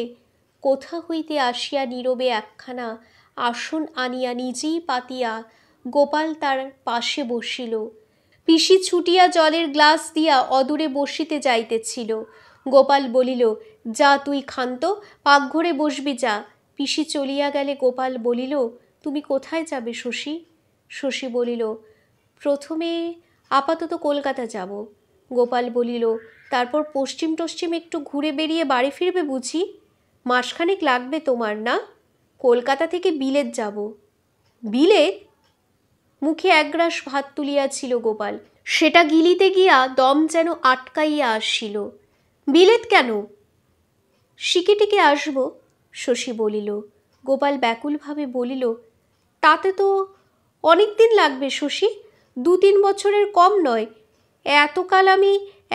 কোথা হইতে আসিয়া নীরবে একখানা আসন আনিয়া নিজেই পাতিয়া গোপাল তার পাশে বসিল। পিসি ছুটিয়া জলের গ্লাস দিয়া অদূরে বসিতে যাইতেছিল। গোপাল বলিল, যা তুই ক্ষান্ত, পাকঘরে বসবি যা। পিসি চলিয়া গেলে গোপাল বলিল, তুমি কোথায় যাবে শশী? শশী বলিল, প্রথমে আপাতত কলকাতা যাব। গোপাল বলিল, তারপর পশ্চিম টশ্চিম একটু ঘুরে বেরিয়ে বাড়ি ফিরবে বুঝি? মাসখানেক লাগবে তোমার, না? কলকাতা থেকে বিলেত যাব। বিলেত? মুখে একগ্রাস ভাত তুলিয়াছিল গোপাল, সেটা গিলিতে গিয়া দম যেন আটকাইয়া আসিল। বিলেত কেন? শিকেটিকে আসব, শশী বলিল। গোপাল ব্যাকুলভাবে বলিল, তাতে তো অনেক দিন লাগবে শশী, 2-3 বছরের কম নয়। এতকাল আমি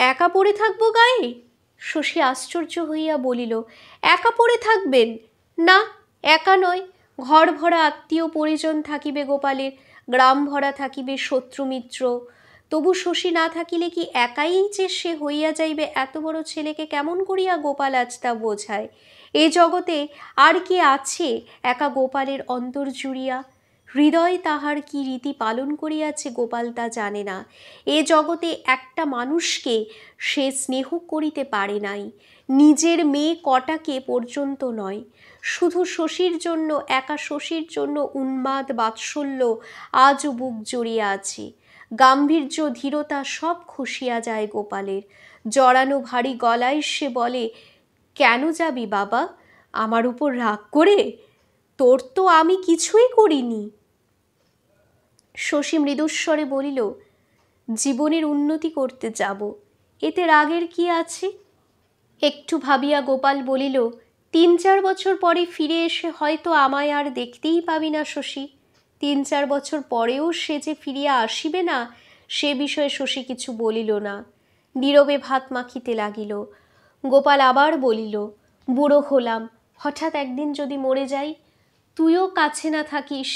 একা পড়ে থাকবো গায়ে? শশী আশ্চর্য হইয়া বলিল, একা পড়ে থাকবেন? না, একা নয়, ঘর ভরা আত্মীয় পরিজন থাকিবে গোপালের, গ্রাম ভরা থাকিবে শত্রুমিত্র। তবু শশী না থাকিলে কি একাই যে সে হইয়া যাইবে এত বড় ছেলেকে কেমন করিয়া গোপাল আজ তা বোঝায়? এ জগতে আর কে আছে একা গোপালের অন্তর জুড়িয়া? হৃদয় তাহার কি রীতি পালন করিয়াছে গোপাল তা জানে না। এ জগতে একটা মানুষকে সে স্নেহ করিতে পারে নাই, নিজের মেয়ে কটাকে পর্যন্ত নয়। শুধু শশীর জন্য, একা শশীর জন্য উন্মাদ বাৎসল্য আজও বুক জড়িয়ে আছে। গাম্ভীর্য ধীরতা সব খসিয়া যায় গোপালের। জড়ানো ভারী গলায় সে বলে, কেন যাবি বাবা, আমার উপর রাগ করে? তোর তো আমি কিছুই করিনি। শশী মৃদুস্বরে বলিল, জীবনের উন্নতি করতে যাব, এতে রাগের কি আছে? একটু ভাবিয়া গোপাল বলিল, 3-4 বছর পরে ফিরে এসে হয়তো আমায় আর দেখতেই পাবি না শশী। 3-4 বছর পরেও সে যে ফিরিয়া আসিবে না, সে বিষয়ে শশী কিছু বলিল না, নীরবে ভাত মাখিতে লাগিল। গোপাল আবার বলিল, বুড়ো হলাম, হঠাৎ একদিন যদি মরে যাই, তুইও কাছে না থাকিস,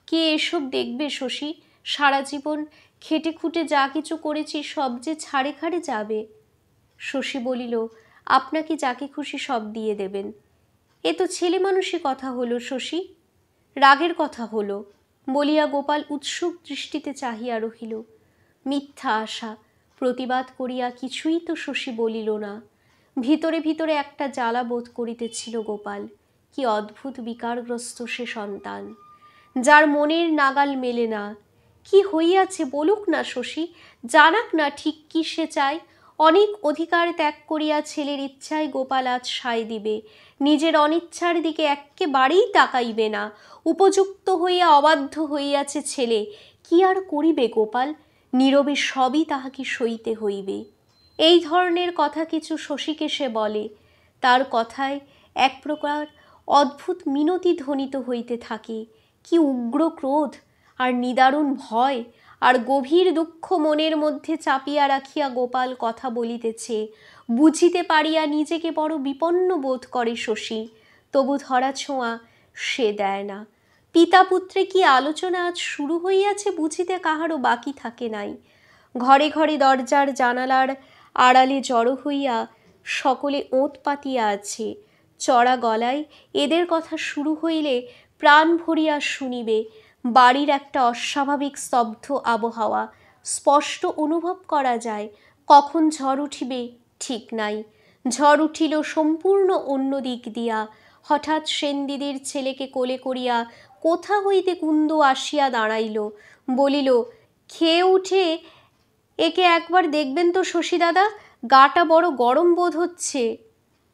কে এসব দেখবে শশী? সারা জীবন খেটে খুঁটে যা কিছু করেছি সব যে ছাড়ে খাড়ে যাবে। শশী বলিল, আপনাকে যাকে খুশি সব দিয়ে দেবেন। এ তো ছেলে মানুষই কথা হলো শশী, রাগের কথা হলো, বলিয়া গোপাল উৎসুক দৃষ্টিতে চাহিয়া রহিল। মিথ্যা আশা, প্রতিবাদ করিয়া কিছুই তো শশী বলিল না। ভিতরে ভিতরে একটা জ্বালা বোধ করিতেছিল গোপাল। কি অদ্ভুত বিকারগ্রস্ত সে সন্তান, যার মনের নাগাল মেলে না। কি হইয়াছে বলুক না শশী, জানাক না ঠিক কি সে চায়। অনেক অধিকার ত্যাগ করিয়া ছেলের ইচ্ছায় গোপাল আজ সায় দিবে, নিজের অনিচ্ছার দিকে এক্কেবারেই তাকাইবে না। উপযুক্ত হইয়া অবাধ্য হইয়াছে ছেলে, কি আর করিবে গোপাল? নীরবে সবই তাহাকে সইতে হইবে। এই ধরনের কথা কিছু শশীকে সে বলে। তার কথায় এক প্রকার অদ্ভুত মিনতি ধ্বনিত হইতে থাকে। কি উগ্র ক্রোধ আর নিদারুণ ভয় আর গভীর দুঃখ মনের মধ্যে চাপিয়া রাখিয়া গোপাল কথা বলিতেছে, বুঝিতে পারিয়া নিজেকে বড় বিপন্ন বোধ করে শশী। তবু ধরা ছোঁয়া সে দেয় না। পিতা পুত্রে কি আলোচনা আজ শুরু হইয়াছে বুঝিতে কাহারও বাকি থাকে নাই। ঘরে ঘরে দরজার জানালার আড়ালে জড়ো হইয়া সকলে ওঁত পাতিয়া আছে। চড়া গলায় এদের কথা শুরু হইলে প্রাণ ভরিয়া শুনিবে। বাড়ির একটা অস্বাভাবিক স্তব্ধ আবহাওয়া স্পষ্ট অনুভব করা যায়। কখন ঝড় উঠিবে ঠিক নাই। ঝড় উঠিল সম্পূর্ণ অন্য দিক দিয়া। হঠাৎ সেনদিদির ছেলেকে কোলে করিয়া কোথা হইতে কুন্দ আসিয়া দাঁড়াইল, বলিল, খেয়ে উঠে একে একবার দেখবেন তো শশী দাদা, গাটা বড় গরম বোধ হচ্ছে।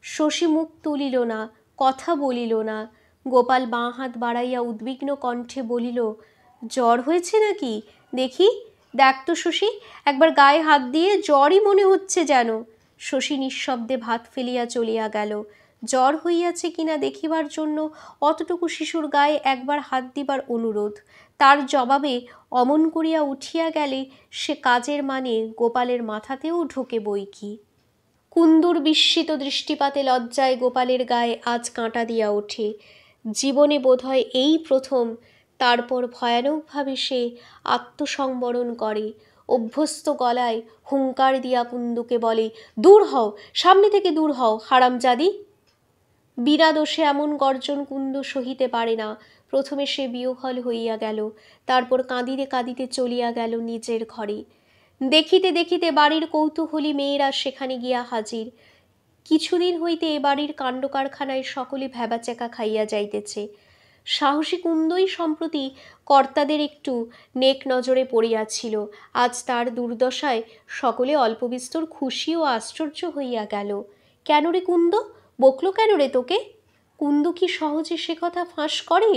শশী মুখ তুলিল না, কথা বলিল না। গোপাল বাঁ হাত বাড়াইয়া উদ্বিগ্ন কণ্ঠে বলিল, জ্বর হয়েছে নাকি? দেখি, দেখ তো শশী, একবার গায়ে হাত দিয়ে, জ্বরই মনে হচ্ছে যেন। শশী নিঃশব্দে ভাত ফেলিয়া চলিয়া গেল। জ্বর হইয়াছে কিনা দেখিবার জন্য অতটুকু শিশুর গায়ে একবার হাত দিবার অনুরোধ। তার জবাবে অমন করিয়া উঠিয়া গেলে সে কাজের মানে গোপালের মাথাতেও ঢোকে বই কি। কুন্দুর বিস্মিত দৃষ্টিপাতে লজ্জায় গোপালের গায়ে আজ কাঁটা দিয়া ওঠে। জীবনে বোধহয় এই প্রথম। তারপর ভয়ানকভাবে সে আত্মসংবরণ করে। অভ্যস্ত গলায় হুঙ্কার দিয়া কুন্দুকে বলে, দূর হও, সামনে থেকে দূর হও, হারামজাদি। বিনা দোষে এমন গর্জন কুন্দ সহিতে পারে না। প্রথমে সে বিহ্বল হইয়া গেল, তারপর কাঁদিতে কাঁদিতে চলিয়া গেল নিজের ঘরে। দেখিতে দেখিতে বাড়ির কৌতূহলী মেয়েরা সেখানে গিয়া হাজির। কিছুদিন হইতে এ বাড়ির কাণ্ডকারখানায় সকলে ভ্যাবাচ্যাকা খাইয়া যাইতেছে। সাহসী কুন্দই সম্প্রতি কর্তাদের একটু নেক নজরে পড়িয়াছিল। আজ তার দুর্দশায় সকলে অল্পবিস্তর খুশি ও আশ্চর্য হইয়া গেল। কেন রে কুন্দ, বকলো কেন রে তোকে? কুন্দু কি সহজে সে কথা ফাঁস করে?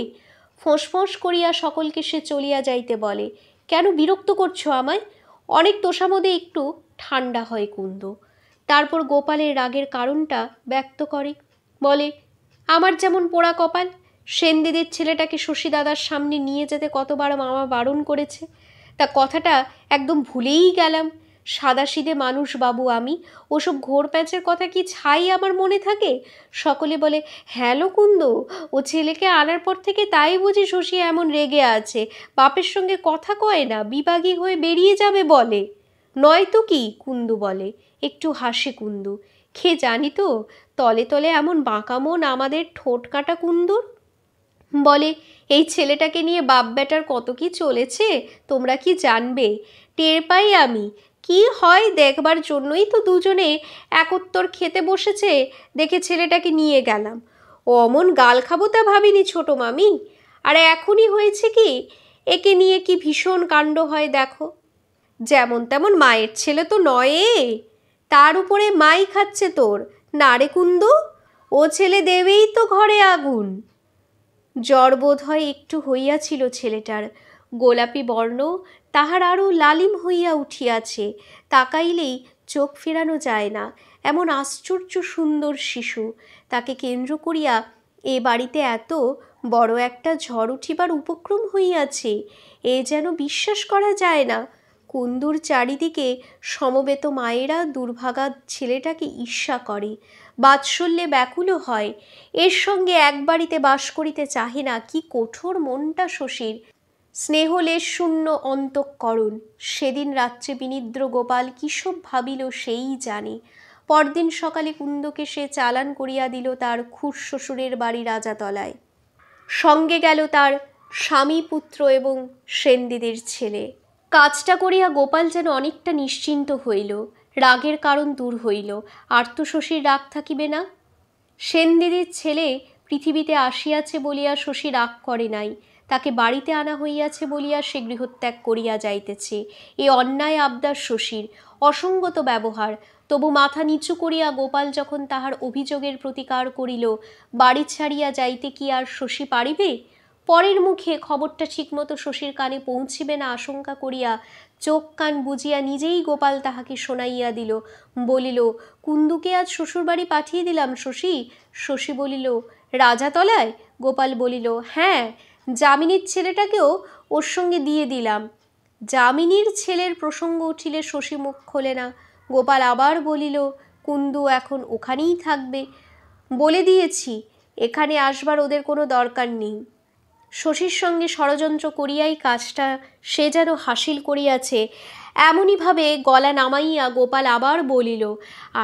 ফোঁস করিয়া সকলকে সে চলিয়া যাইতে বলে। কেন বিরক্ত করছো আমায়? অনেক তোষামোদে একটু ঠান্ডা হয় কুন্দ। তারপর গোপালের রাগের কারণটা ব্যক্ত করে, বলে, আমার যেমন পোড়া কপাল, সেনদিদির ছেলেটাকে শশী দাদার সামনে নিয়ে যেতে কতবার মামা বারণ করেছে, তা কথাটা একদম ভুলেই গেলাম। সাদাসিধে মানুষ বাবু আমি, ওসব ঘোর প্যাঁচের কথা কি ছাই আমার মনে থাকে? সকলে বলে, হ্যালো কুন্দ, ও ছেলেকে আনার পর থেকে তাই বুঝি শশী এমন রেগে আছে, বাপের সঙ্গে কথা কয় না, বিবাগী হয়ে বেরিয়ে যাবে বলে। নয়তো কি, কুন্দু বলে। একটু হাসে কুন্দু। খে জানি তো, তলে তলে এমন বাঁকা মন আমাদের ঠোঁট কাটা কুন্দুর। বলে, এই ছেলেটাকে নিয়ে বাপ বেটার কত কি চলেছে, তোমরা কি জানবে? টের পাই আমি। কি হয় দেখবার জন্যই তো দুজনে একত্তর খেতে বসেছে, দেখে ছেলেটাকে নিয়ে গেলাম। ও অমন গাল খাবো তা ভাবিনি ছোট মামি। আর এখনই হয়েছে কি, একে নিয়ে কি ভীষণ কাণ্ড হয় দেখো। যেমন তেমন মায়ের ছেলে তো নয়, তার উপরে মাই খাচ্ছে তোর। না রে কুন্দু, ও ছেলে দেবেই তো ঘরে আগুন। জ্বর বোধ হয় একটু হইয়াছিল ছেলেটার। গোলাপি বর্ণ তাহার আরও লালিম হইয়া উঠিয়াছে। তাকাইলেই চোখ ফেরানো যায় না, এমন আশ্চর্য সুন্দর শিশু। তাকে কেন্দ্র করিয়া এ বাড়িতে এত বড় একটা ঝড় উঠিবার উপক্রম হইয়াছে, এ যেন বিশ্বাস করা যায় না। কুন্দুর চারিদিকে সমবেত মায়েরা দুর্ভাগা ছেলেটাকে ঈর্ষা করে, বাৎসল্যে ব্যাকুল হয়। এর সঙ্গে এক বাড়িতে বাস করিতে চাহে না। কি কঠোর মনটা শশীর! স্নেহলেশ শূন্য অন্তঃকরণ। সেদিন রাত্রে বিনিদ্র গোপাল কিসব ভাবিল সেই জানে। পরদিন সকালে কুন্দকে সে চালান করিয়া দিল তার খুড়শ্বশুরের বাড়ি রাজাতলায়। সঙ্গে গেল তার স্বামী, পুত্র এবং সেনদিদির ছেলে। কাজটা করিয়া গোপাল যেন অনেকটা নিশ্চিন্ত হইল। রাগের কারণ দূর হইল। আর তো শশীর রাগ থাকিবে না। সেনদিদির ছেলে পৃথিবীতে আসিয়াছে বলিয়া শশী রাগ করে নাই, তাকে বাড়িতে আনা হইয়াছে বলিয়া সে গৃহত্যাগ করিয়া যাইতেছে। এ অন্যায় আবদার শশীর, অসঙ্গত ব্যবহার। তবু মাথা নিচু করিয়া গোপাল যখন তাহার অভিযোগের প্রতিকার করিল, বাড়ি ছাড়িয়া যাইতে কি আর শশী পারিবে? পরের মুখে খবরটা ঠিকমতো শশীর কানে পৌঁছিবে না আশঙ্কা করিয়া চোখ কান বুঝিয়া নিজেই গোপাল তাহাকে শোনাইয়া দিল। বলিল, কুন্দুকে আজ শ্বশুরবাড়ি পাঠিয়ে দিলাম শশী। শশী বলিল, রাজাতলায়? গোপাল বলিল, হ্যাঁ, যামিনীর ছেলেটাকেও ওর সঙ্গে দিয়ে দিলাম। যামিনীর ছেলের প্রসঙ্গ উঠিলে শশী মুখ খোলে না। গোপাল আবার বলিল, কুন্দু এখন ওখানেই থাকবে, বলে দিয়েছি এখানে আসবার ওদের কোনো দরকার নেই। শশীর সঙ্গে ষড়যন্ত্র করিয়াই কাজটা সে যেন হাসিল করিয়াছে, এমনইভাবে গলা নামাইয়া গোপাল আবার বলিল,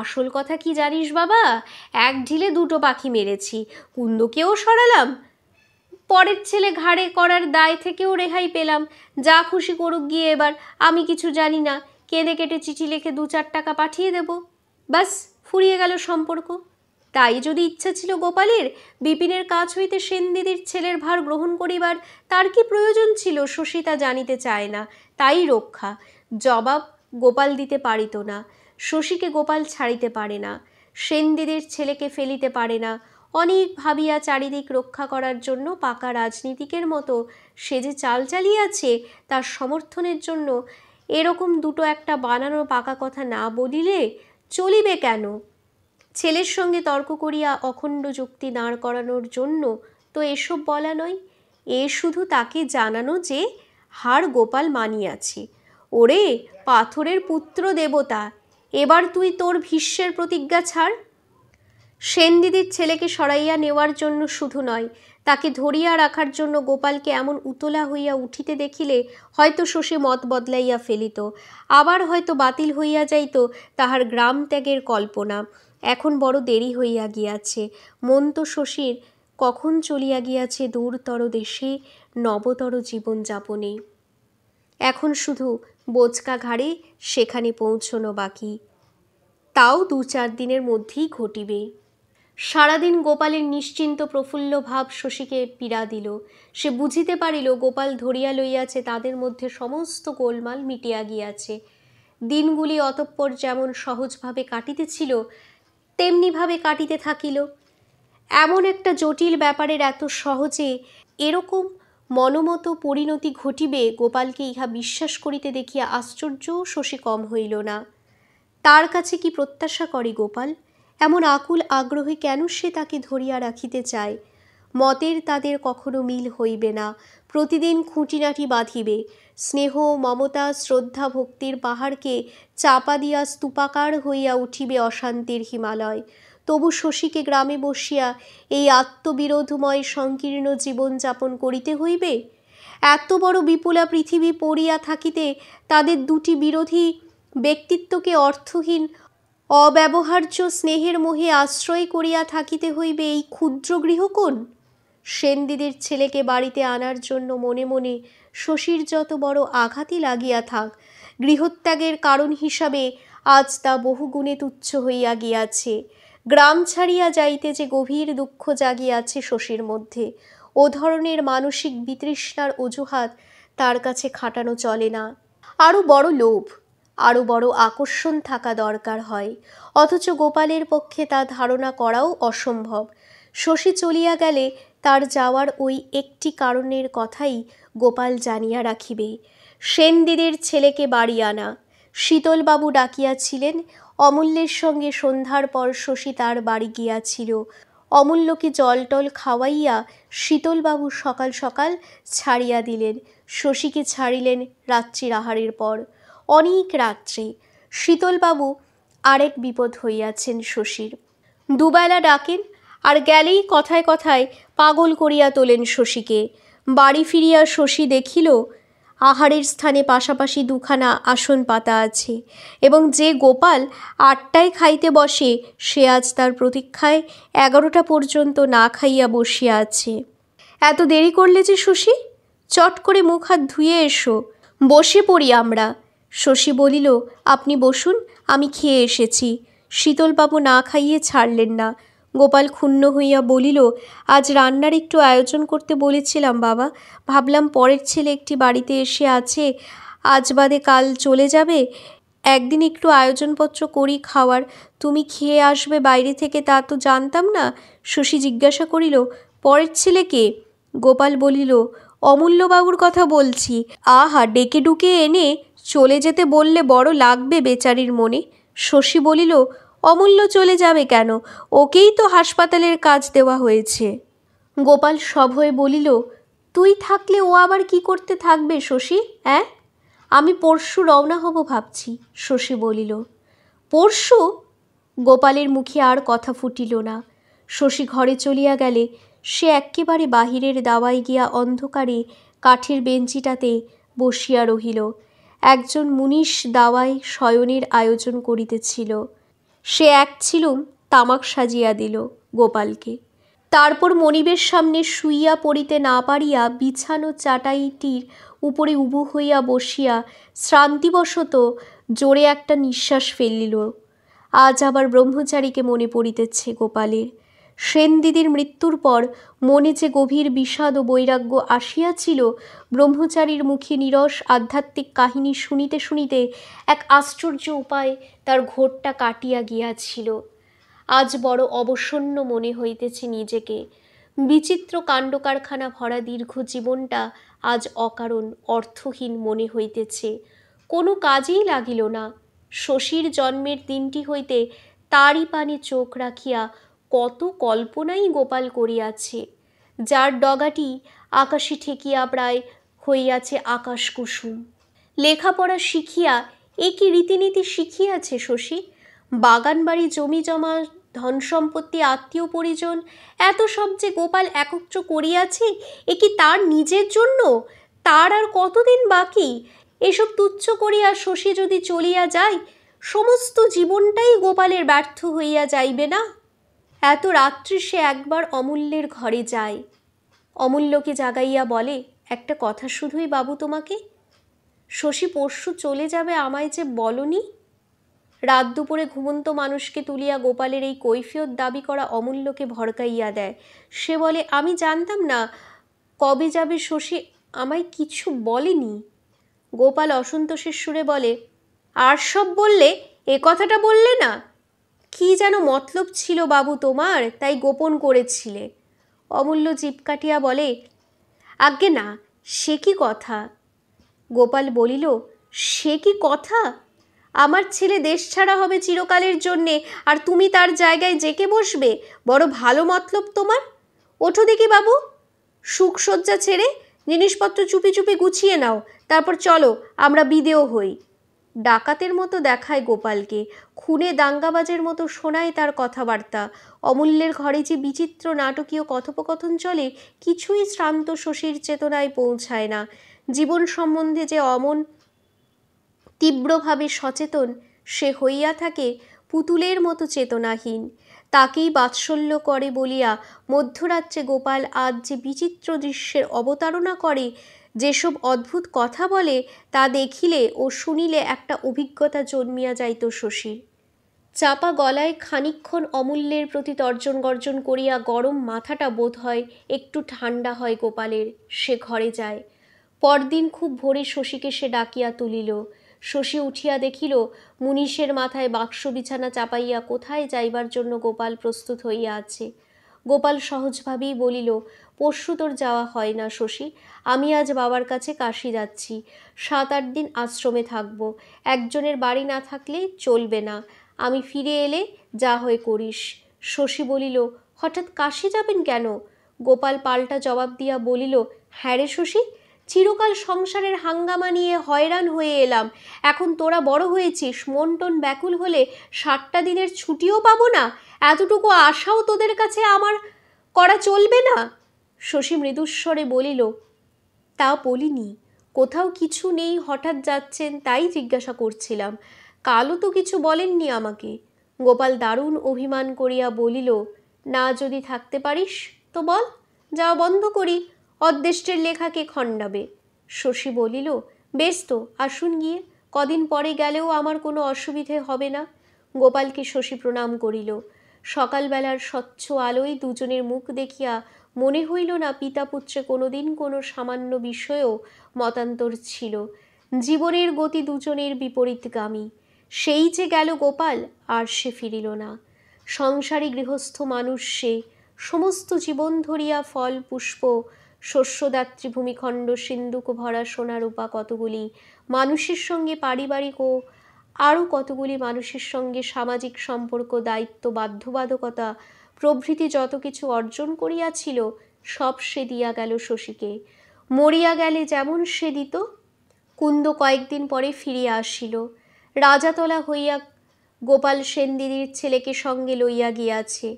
আসল কথা কি জানিস বাবা, এক ঢিলে দুটো পাখি মেরেছি। কুন্দুকেও সরালাম, পরের ছেলে ঘাড়ে করার দায় থেকেও রেহাই পেলাম। যা খুশি করুক গিয়ে, এবার আমি কিছু জানি না, কেঁদে কেটে চিঠি লিখে 2-4 টাকা পাঠিয়ে দেব, বাস ফুরিয়ে গেল সম্পর্ক। তাই যদি ইচ্ছা ছিল গোপালের বিপিনের কাছ হইতে সেনদিদির ছেলের ভার গ্রহণ করিবার, তার কি প্রয়োজন ছিল শশী তা জানিতে চায় না, তাই রক্ষা। জবাব গোপাল দিতে পারিত না। শশীকে গোপাল ছাড়িতে পারে না, সেনদিদির ছেলেকে ফেলিতে পারে না। অনেক ভাবিয়া চারিদিক রক্ষা করার জন্য পাকা রাজনীতিকের মতো সে যে চাল চালিয়াছে, তার সমর্থনের জন্য এরকম দুটো একটা বানানো পাকা কথা না বলিলে চলিবে কেন? ছেলের সঙ্গে তর্ক করিয়া অখণ্ড যুক্তি দাঁড় করানোর জন্য তো এসব বলা নয়। এ শুধু তাকে জানানো যে হার গোপাল মানিয়াছে। ওরে পাথরের পুত্র দেবতা, এবার তুই তোর ভীষ্মের প্রতিজ্ঞা ছাড়। সেনদিদির ছেলেকে সরাইয়া নেওয়ার জন্য শুধু নয়, তাকে ধরিয়া রাখার জন্য গোপালকে এমন উতলা হইয়া উঠিতে দেখিলে হয়তো শশী মত বদলাইয়া ফেলিত, আবার হয়তো বাতিল হইয়া যাইত তাহার গ্রাম ত্যাগের কল্পনা। এখন বড় দেরি হইয়া গিয়াছে। মন তো শশীর কখন চলিয়া গিয়াছে দূরতর দেশে, নবতর জীবনযাপনে। এখন শুধু বোচকা ঘাড়ে সেখানে পৌঁছনো বাকি, তাও 2-4 দিনের মধ্যেই ঘটিবে। সারাদিন গোপালের নিশ্চিন্ত প্রফুল্ল ভাব শশীকে পীড়া দিল। সে বুঝিতে পারিল গোপাল ধরিয়া লইয়াছে তাদের মধ্যে সমস্ত গোলমাল মিটিয়া গিয়াছে। দিনগুলি অতঃপর যেমন সহজভাবে কাটিতেছিল তেমনিভাবে কাটিতে থাকিল। এমন একটা জটিল ব্যাপারের এত সহজে এরকম মনোমতো পরিণতি ঘটিবে, গোপালকে ইহা বিশ্বাস করিতে দেখিয়া আশ্চর্যও শশী কম হইল না। তার কাছে কি প্রত্যাশা করে গোপাল? এমন আকুল আগ্রহে কেন সে তাকে ধরিয়া রাখিতে চায়? মতের তাদের কখনো মিল হইবে না, প্রতিদিন খুঁটিনাটি বাঁধিবে। স্নেহ মমতা শ্রদ্ধা ভক্তির পাহাড়কে চাপা দিয়া স্তূপাকার হইয়া উঠিবে অশান্তির হিমালয়। তবু শশীকে গ্রামে বসিয়া এই আত্মবিরোধময় সংকীর্ণ জীবনযাপন করিতে হইবে। এত বড় বিপুলা পৃথিবী পড়িয়া থাকিতে তাদের দুটি বিরোধী ব্যক্তিত্বকে অর্থহীন অব্যবহার্য স্নেহের মোহে আশ্রয় করিয়া থাকিতে হইবে এই ক্ষুদ্র গৃহকোণ। সেনদিদির ছেলেকে বাড়িতে আনার জন্য মনে মনে শশীর যত বড় আঘাতই লাগিয়া থাক, গৃহত্যাগের কারণ হিসাবে আজ তা বহুগুণে তুচ্ছ হইয়া গিয়াছে। গ্রাম ছাড়িয়া যাইতে যে গভীর দুঃখ জাগিয়াছে শশীর মধ্যে, ও ধরনের মানসিক বিতৃষ্ণার অজুহাত তার কাছে খাটানো চলে না। আরও বড় লোভ, আরও বড় আকর্ষণ থাকা দরকার হয়, অথচ গোপালের পক্ষে তা ধারণা করাও অসম্ভব। শশী চলিয়া গেলে তার যাওয়ার ওই একটি কারণের কথাই গোপাল জানিয়া রাখিবে, সেনদিদির ছেলেকে বাড়ি আনা। শীতলবাবু ডাকিয়াছিলেন, অমূল্যের সঙ্গে সন্ধ্যার পর শশী তার বাড়ি গিয়াছিল। অমূল্যকে জল টল খাওয়াইয়া শীতলবাবু সকাল সকাল ছাড়িয়া দিলেন। শশীকে ছাড়িলেন রাত্রির আহারের পর। অনেক রাত্রে শীতলবাবু আরেক বিপদ হইয়াছেন শশীর। দুবেলা ডাকেন, আর গেলেই কথায় কথায় পাগল করিয়া তোলেন শশীকে। বাড়ি ফিরিয়া শশী দেখিল আহারের স্থানে পাশাপাশি 2খানা আসন পাতা আছে, এবং যে গোপাল 8টায় খাইতে বসে সে আজ তার প্রতীক্ষায় 11টা পর্যন্ত না খাইয়া বসিয়া আছে। এত দেরি করলে যে শশী? চট করে মুখ হাত ধুয়ে এসো, বসে পড়ি আমরা। শশী বলিল, আপনি বসুন, আমি খেয়ে এসেছি। শীতলবাবু না খাইয়ে ছাড়লেন না। গোপাল ক্ষুণ্ণ হইয়া বলিল, আজ রান্নার একটু আয়োজন করতে বলেছিলাম বাবা, ভাবলাম পরের ছেলে একটি বাড়িতে এসে আছে, আজ বাদে কাল চলে যাবে, একদিন একটু আয়োজনপত্র করি খাওয়ার। তুমি খেয়ে আসবে বাইরে থেকে, তা তো জানতাম না। শশী জিজ্ঞাসা করিল, পরের ছেলে কে? গোপাল বলিল, অমূল্যবাবুর কথা বলছি। আহা, ডেকে ডুকে এনে চলে যেতে বললে বড় লাগবে বেচারির মনে। শশী বলিল, অমূল্য চলে যাবে কেন? ওকেই তো হাসপাতালের কাজ দেওয়া হয়েছে। গোপাল সভয়ে বলিল, তুই থাকলে ও আবার কি করতে থাকবে শশী? হ্যাঁ, আমি পরশু রওনা হব ভাবছি। শশী বলিল, পরশু? গোপালের মুখে আর কথা ফুটিল না। শশী ঘরে চলিয়া গেলে সে এক্কেবারে বাহিরের দাওয়ায় গিয়া অন্ধকারে কাঠের বেঞ্চিটাতে বসিয়া রহিল। একজন মুনিশ দাওয়ায় শয়নের আয়োজন করিতেছিল। সে এক ছিলুম তামাক সাজিয়া দিল গোপালকে। তারপর মনিবের সামনে শুইয়া পড়িতে না পারিয়া বিছানো চাটাইটির উপরে উবু হইয়া বসিয়া শ্রান্তিবশত জোরে একটা নিঃশ্বাস ফেলিল। আজ আবার ব্রহ্মচারীকে মনে পড়িতেছে গোপালের। সেনদিদির মৃত্যুর পর মনে যে গভীর বিষাদ ও বৈরাগ্য আসিয়াছিল, ব্রহ্মচারীর মুখে নীরস আধ্যাত্মিক কাহিনী শুনিতে শুনিতে এক আশ্চর্য উপায় তার ঘোরটা কাটিয়া গিয়াছিল। আজ বড় অবসন্ন মনে হইতেছে নিজেকে। বিচিত্র কাণ্ডকারখানা ভরা দীর্ঘ জীবনটা আজ অকারণ অর্থহীন মনে হইতেছে। কোনো কাজেই লাগিল না। শশীর জন্মের দিনটি হইতে তারই পানে চোখ রাখিয়া কত কল্পনাই গোপাল করিয়াছে, যার ডগাটি আকাশে ঠেকিয়া প্রায় হইয়াছে আকাশ কুসুম। লেখাপড়া শিখিয়া এ কি রীতিনীতি শিখিয়াছে শশী? বাগান বাড়ি জমি জমা ধন সম্পত্তি আত্মীয় পরিজন এত সব যে গোপাল একত্র করিয়াছে, এ কি তার নিজের জন্য? তার আর কতদিন বাকি? এসব তুচ্ছ করিয়া শশী যদি চলিয়া যায়, সমস্ত জীবনটাই গোপালের ব্যর্থ হইয়া যাইবে না? এত রাত্রি সে একবার অমূল্যের ঘরে যায়। অমূল্যকে জাগাইয়া বলে, একটা কথা শুধুই বাবু তোমাকে, শশী পরশু চলে যাবে, আমায় যে বলনি। রাত দুপুরে ঘুমন্ত মানুষকে তুলিয়া গোপালের এই কৈফিয়ত দাবি করা অমূল্যকে ভড়কাইয়া দেয়। সে বলে, আমি জানতাম না কবে যাবে শশী, আমায় কিছু বলেনি। গোপাল অসন্তোষের সুরে বলে, আর সব বললে, এ কথাটা বললে না? কি যেন মতলব ছিল বাবু তোমার, তাই গোপন করেছিলে। অমূল্য জিভ কাটিয়া বলে, আজ্ঞে না, সে কি কথা? গোপাল বলিল, সে কি কথা? আমার ছেলে দেশ ছাড়া হবে চিরকালের জন্যে, আর তুমি তার জায়গায় জেকে বসবে? বড় ভালো মতলব তোমার। ওঠো দেখি বাবু, সুখসজ্জা ছেড়ে জিনিসপত্র চুপি চুপি গুছিয়ে নাও, তারপর চলো আমরা বিদেয় হই। ডাকাতের মতো দেখায় গোপালকে, খুনে দাঙ্গাবাজের মতো শোনায় তার কথাবার্তা। অমূল্যের ঘরে যে বিচিত্র নাটকীয় কথোপকথন চলে, কিছুই শ্রান্ত শশীর চেতনায় পৌঁছায় না। জীবন সম্বন্ধে যে অমন তীব্রভাবে সচেতন, সে হইয়া থাকে পুতুলের মতো চেতনাহীন। তাকেই বাৎসল্য করে বলিয়া মধ্যরাত্রে গোপাল আজ যে বিচিত্র দৃশ্যের অবতারণা করে, যেসব অদ্ভুত কথা বলে, তা দেখিলে ও শুনিলে একটা অভিজ্ঞতা জন্মিয়া যাইত শশীর। চাপা গলায় খানিকক্ষণ অমূল্যের প্রতি তর্জন গর্জন করিয়া গরম মাথাটা বোধ হয় একটু ঠান্ডা হয় গোপালের। সে ঘরে যায়। পরদিন খুব ভোরে শশীকে সে ডাকিয়া তুলিল। শশী উঠিয়া দেখিল মুনিশের মাথায় বাক্স বিছানা চাপাইয়া কোথায় যাইবার জন্য গোপাল প্রস্তুত হইয়া আছে। গোপাল সহজভাবেই বলিল, পরশু তোর যাওয়া হয় না শশী, আমি আজ বাবার কাছে কাশী যাচ্ছি। 7-8 দিন আশ্রমে থাকব। একজনের বাড়ি না থাকলে চলবে না। আমি ফিরে এলে যা হয় করিস। শশী বলিল, হঠাৎ কাশী যাবেন কেন? গোপাল পাল্টা জবাব দিয়া বলিল, হ্যাঁ রে শশী, চিরকাল সংসারের হাঙ্গামা নিয়ে হয়রান হয়ে এলাম। এখন তোরা বড় হয়েছিস, মন টন ব্যাকুল হলে 7টা দিনের ছুটিও পাবো না। এতটুকু আশাও তোদের কাছে আমার করা চলবে না। শশী মৃদুস্বরে বলিল, তা বলিনি, কোথাও কিছু নেই, হঠাৎ যাচ্ছেন তাই জিজ্ঞাসা করছিলাম। কালও তো কিছু বলেননি আমাকে। গোপাল দারুণ অভিমান করিয়া বলিল, না যদি থাকতে পারিস তো বল, যাওয়া বন্ধ করি, অদৃষ্টের লেখাকে খণ্ডাবে। শশী বলিল, বেশ তো, আসুন গিয়ে, কদিন পরে গেলেও আমার কোনো অসুবিধে হবে না। গোপালকে শশী প্রণাম করিল। সকালবেলার স্বচ্ছ আলোয় দুজনের মুখ দেখিয়া মনে হইল না পিতা পুত্রে কোনোদিন কোনো সামান্য বিষয়েও মতান্তর ছিল। জীবনের গতি দুজনের বিপরীতগামী। সেই যে গেল গোপাল, আর সে ফিরিল না। সংসারী গৃহস্থ মানুষ সে, সমস্ত জীবন ধরিয়া ফল পুষ্প শস্যদাত্রী ভূমিখণ্ড সিন্ধুক ভরা সোনারূপা কতগুলি মানুষের সঙ্গে পারিবারিক ও আরও কতগুলি মানুষের সঙ্গে সামাজিক সম্পর্ক, দায়িত্ব, বাধ্যবাধকতা প্রভৃতি যত কিছু অর্জন করিয়াছিল সব সে দিয়া গেল শশীকে। মরিয়া গেলে যেমন সে দিত। কুন্দ কয়েকদিন পরে ফিরিয়া আসিল। রাজাতলা হইয়া গোপাল সেনদিদির ছেলেকে সঙ্গে লইয়া গিয়াছে।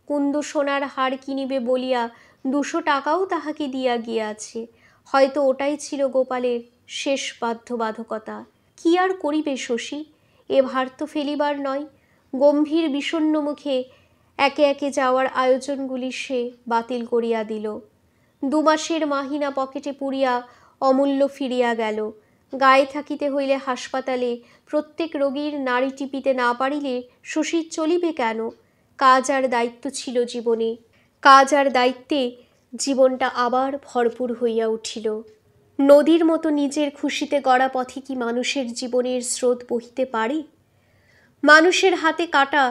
কুন্দ সোনার হার কিনিবে বলিয়া 200 টাকাও তাহাকে দিয়া গিয়াছে। হয়তো ওটাই ছিল গোপালের শেষ বাধ্যবাধকতা। কি আর করিবে শশী? এ ভার তো ফেলিবার নয়। গম্ভীর বিষণ্ণ মুখে একে একে যাওয়ার আয়োজনগুলি সে বাতিল করিয়া দিল। 2 মাসের মাহিনা পকেটে পুরিয়া অমূল্য ফিরিয়া গেল। গায়ে থাকিতে হইলে হাসপাতালে প্রত্যেক রোগীর নাড়ি টিপিতে না পারিলে শশীর চলিবে কেন? কাজ আর দায়িত্ব ছিল জীবনে। কাজ আর দায়িত্বে জীবনটা আবার ভরপুর হইয়া উঠিল। নদীর মতো নিজের খুশিতে গড়া পথে কি মানুষের জীবনের স্রোত বহিতে পারে? মানুষের হাতে কাটা,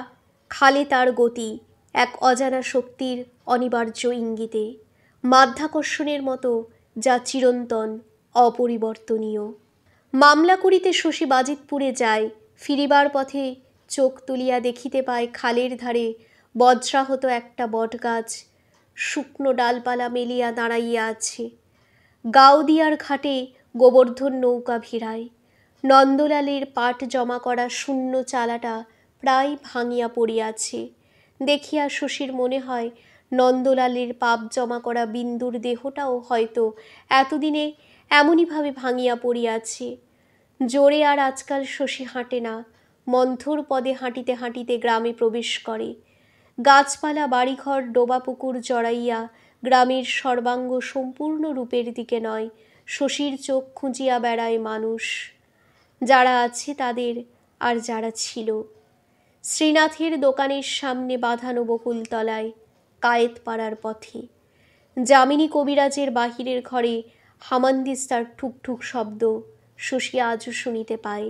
খালে তার গতি, এক অজানা শক্তির অনিবার্য ইঙ্গিতে, মাধ্যাকর্ষণের মতো, যা চিরন্তন, অপরিবর্তনীয়। মামলা করিতে শশী বাজিতপুরে যায়। ফিরিবার পথে চোখ তুলিয়া দেখিতে পায় খালের ধারে বজ্রাহত একটা বটগাছ শুকনো ডালপালা মেলিয়া দাঁড়াইয়া আছে। গাউদিয়ার ঘাটে গোবর্ধন নৌকা ভিড়ায়। নন্দলালের পাট জমা করা শূন্য চালাটা প্রায় ভাঙিয়া পড়িয়াছে। দেখিয়া শশীর মনে হয় নন্দলালের পাপ জমা করা বিন্দুর দেহটাও হয়তো এতদিনে এমনইভাবে ভাঙিয়া পড়িয়াছে। জোরে আর আজকাল শশী হাঁটে না। মন্থর পদে হাঁটিতে হাঁটিতে গ্রামে প্রবেশ করে। গাছপালা, বাড়িঘর, ডোবা পুকুর জড়াইয়া গ্রামের সর্বাঙ্গ সম্পূর্ণ রূপের দিকে নয়, শশীর চোখ খুঁজিয়া বেড়ায় মানুষ। যারা আছে তাদের, আর যারা ছিল। শ্রীনাথের দোকানের সামনে বাঁধানো বকুলতলায়, কায়েতপাড়ার পথে, যামিনী কবিরাজের বাহিরের ঘরে হামানদিস্তার ঠুকঠুক শব্দ শশী আজও শুনিতে পায়।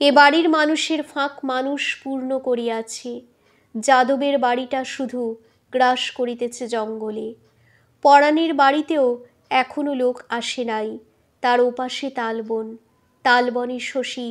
এ বাড়ির মানুষের ফাঁক মানুষ পূর্ণ করিয়াছে। যাদবের বাড়িটা শুধু গ্রাস করিতেছে জঙ্গলে। পরাণের বাড়িতেও এখনো লোক আসে নাই। তার ওপাশে তালবন, তালবনে শশী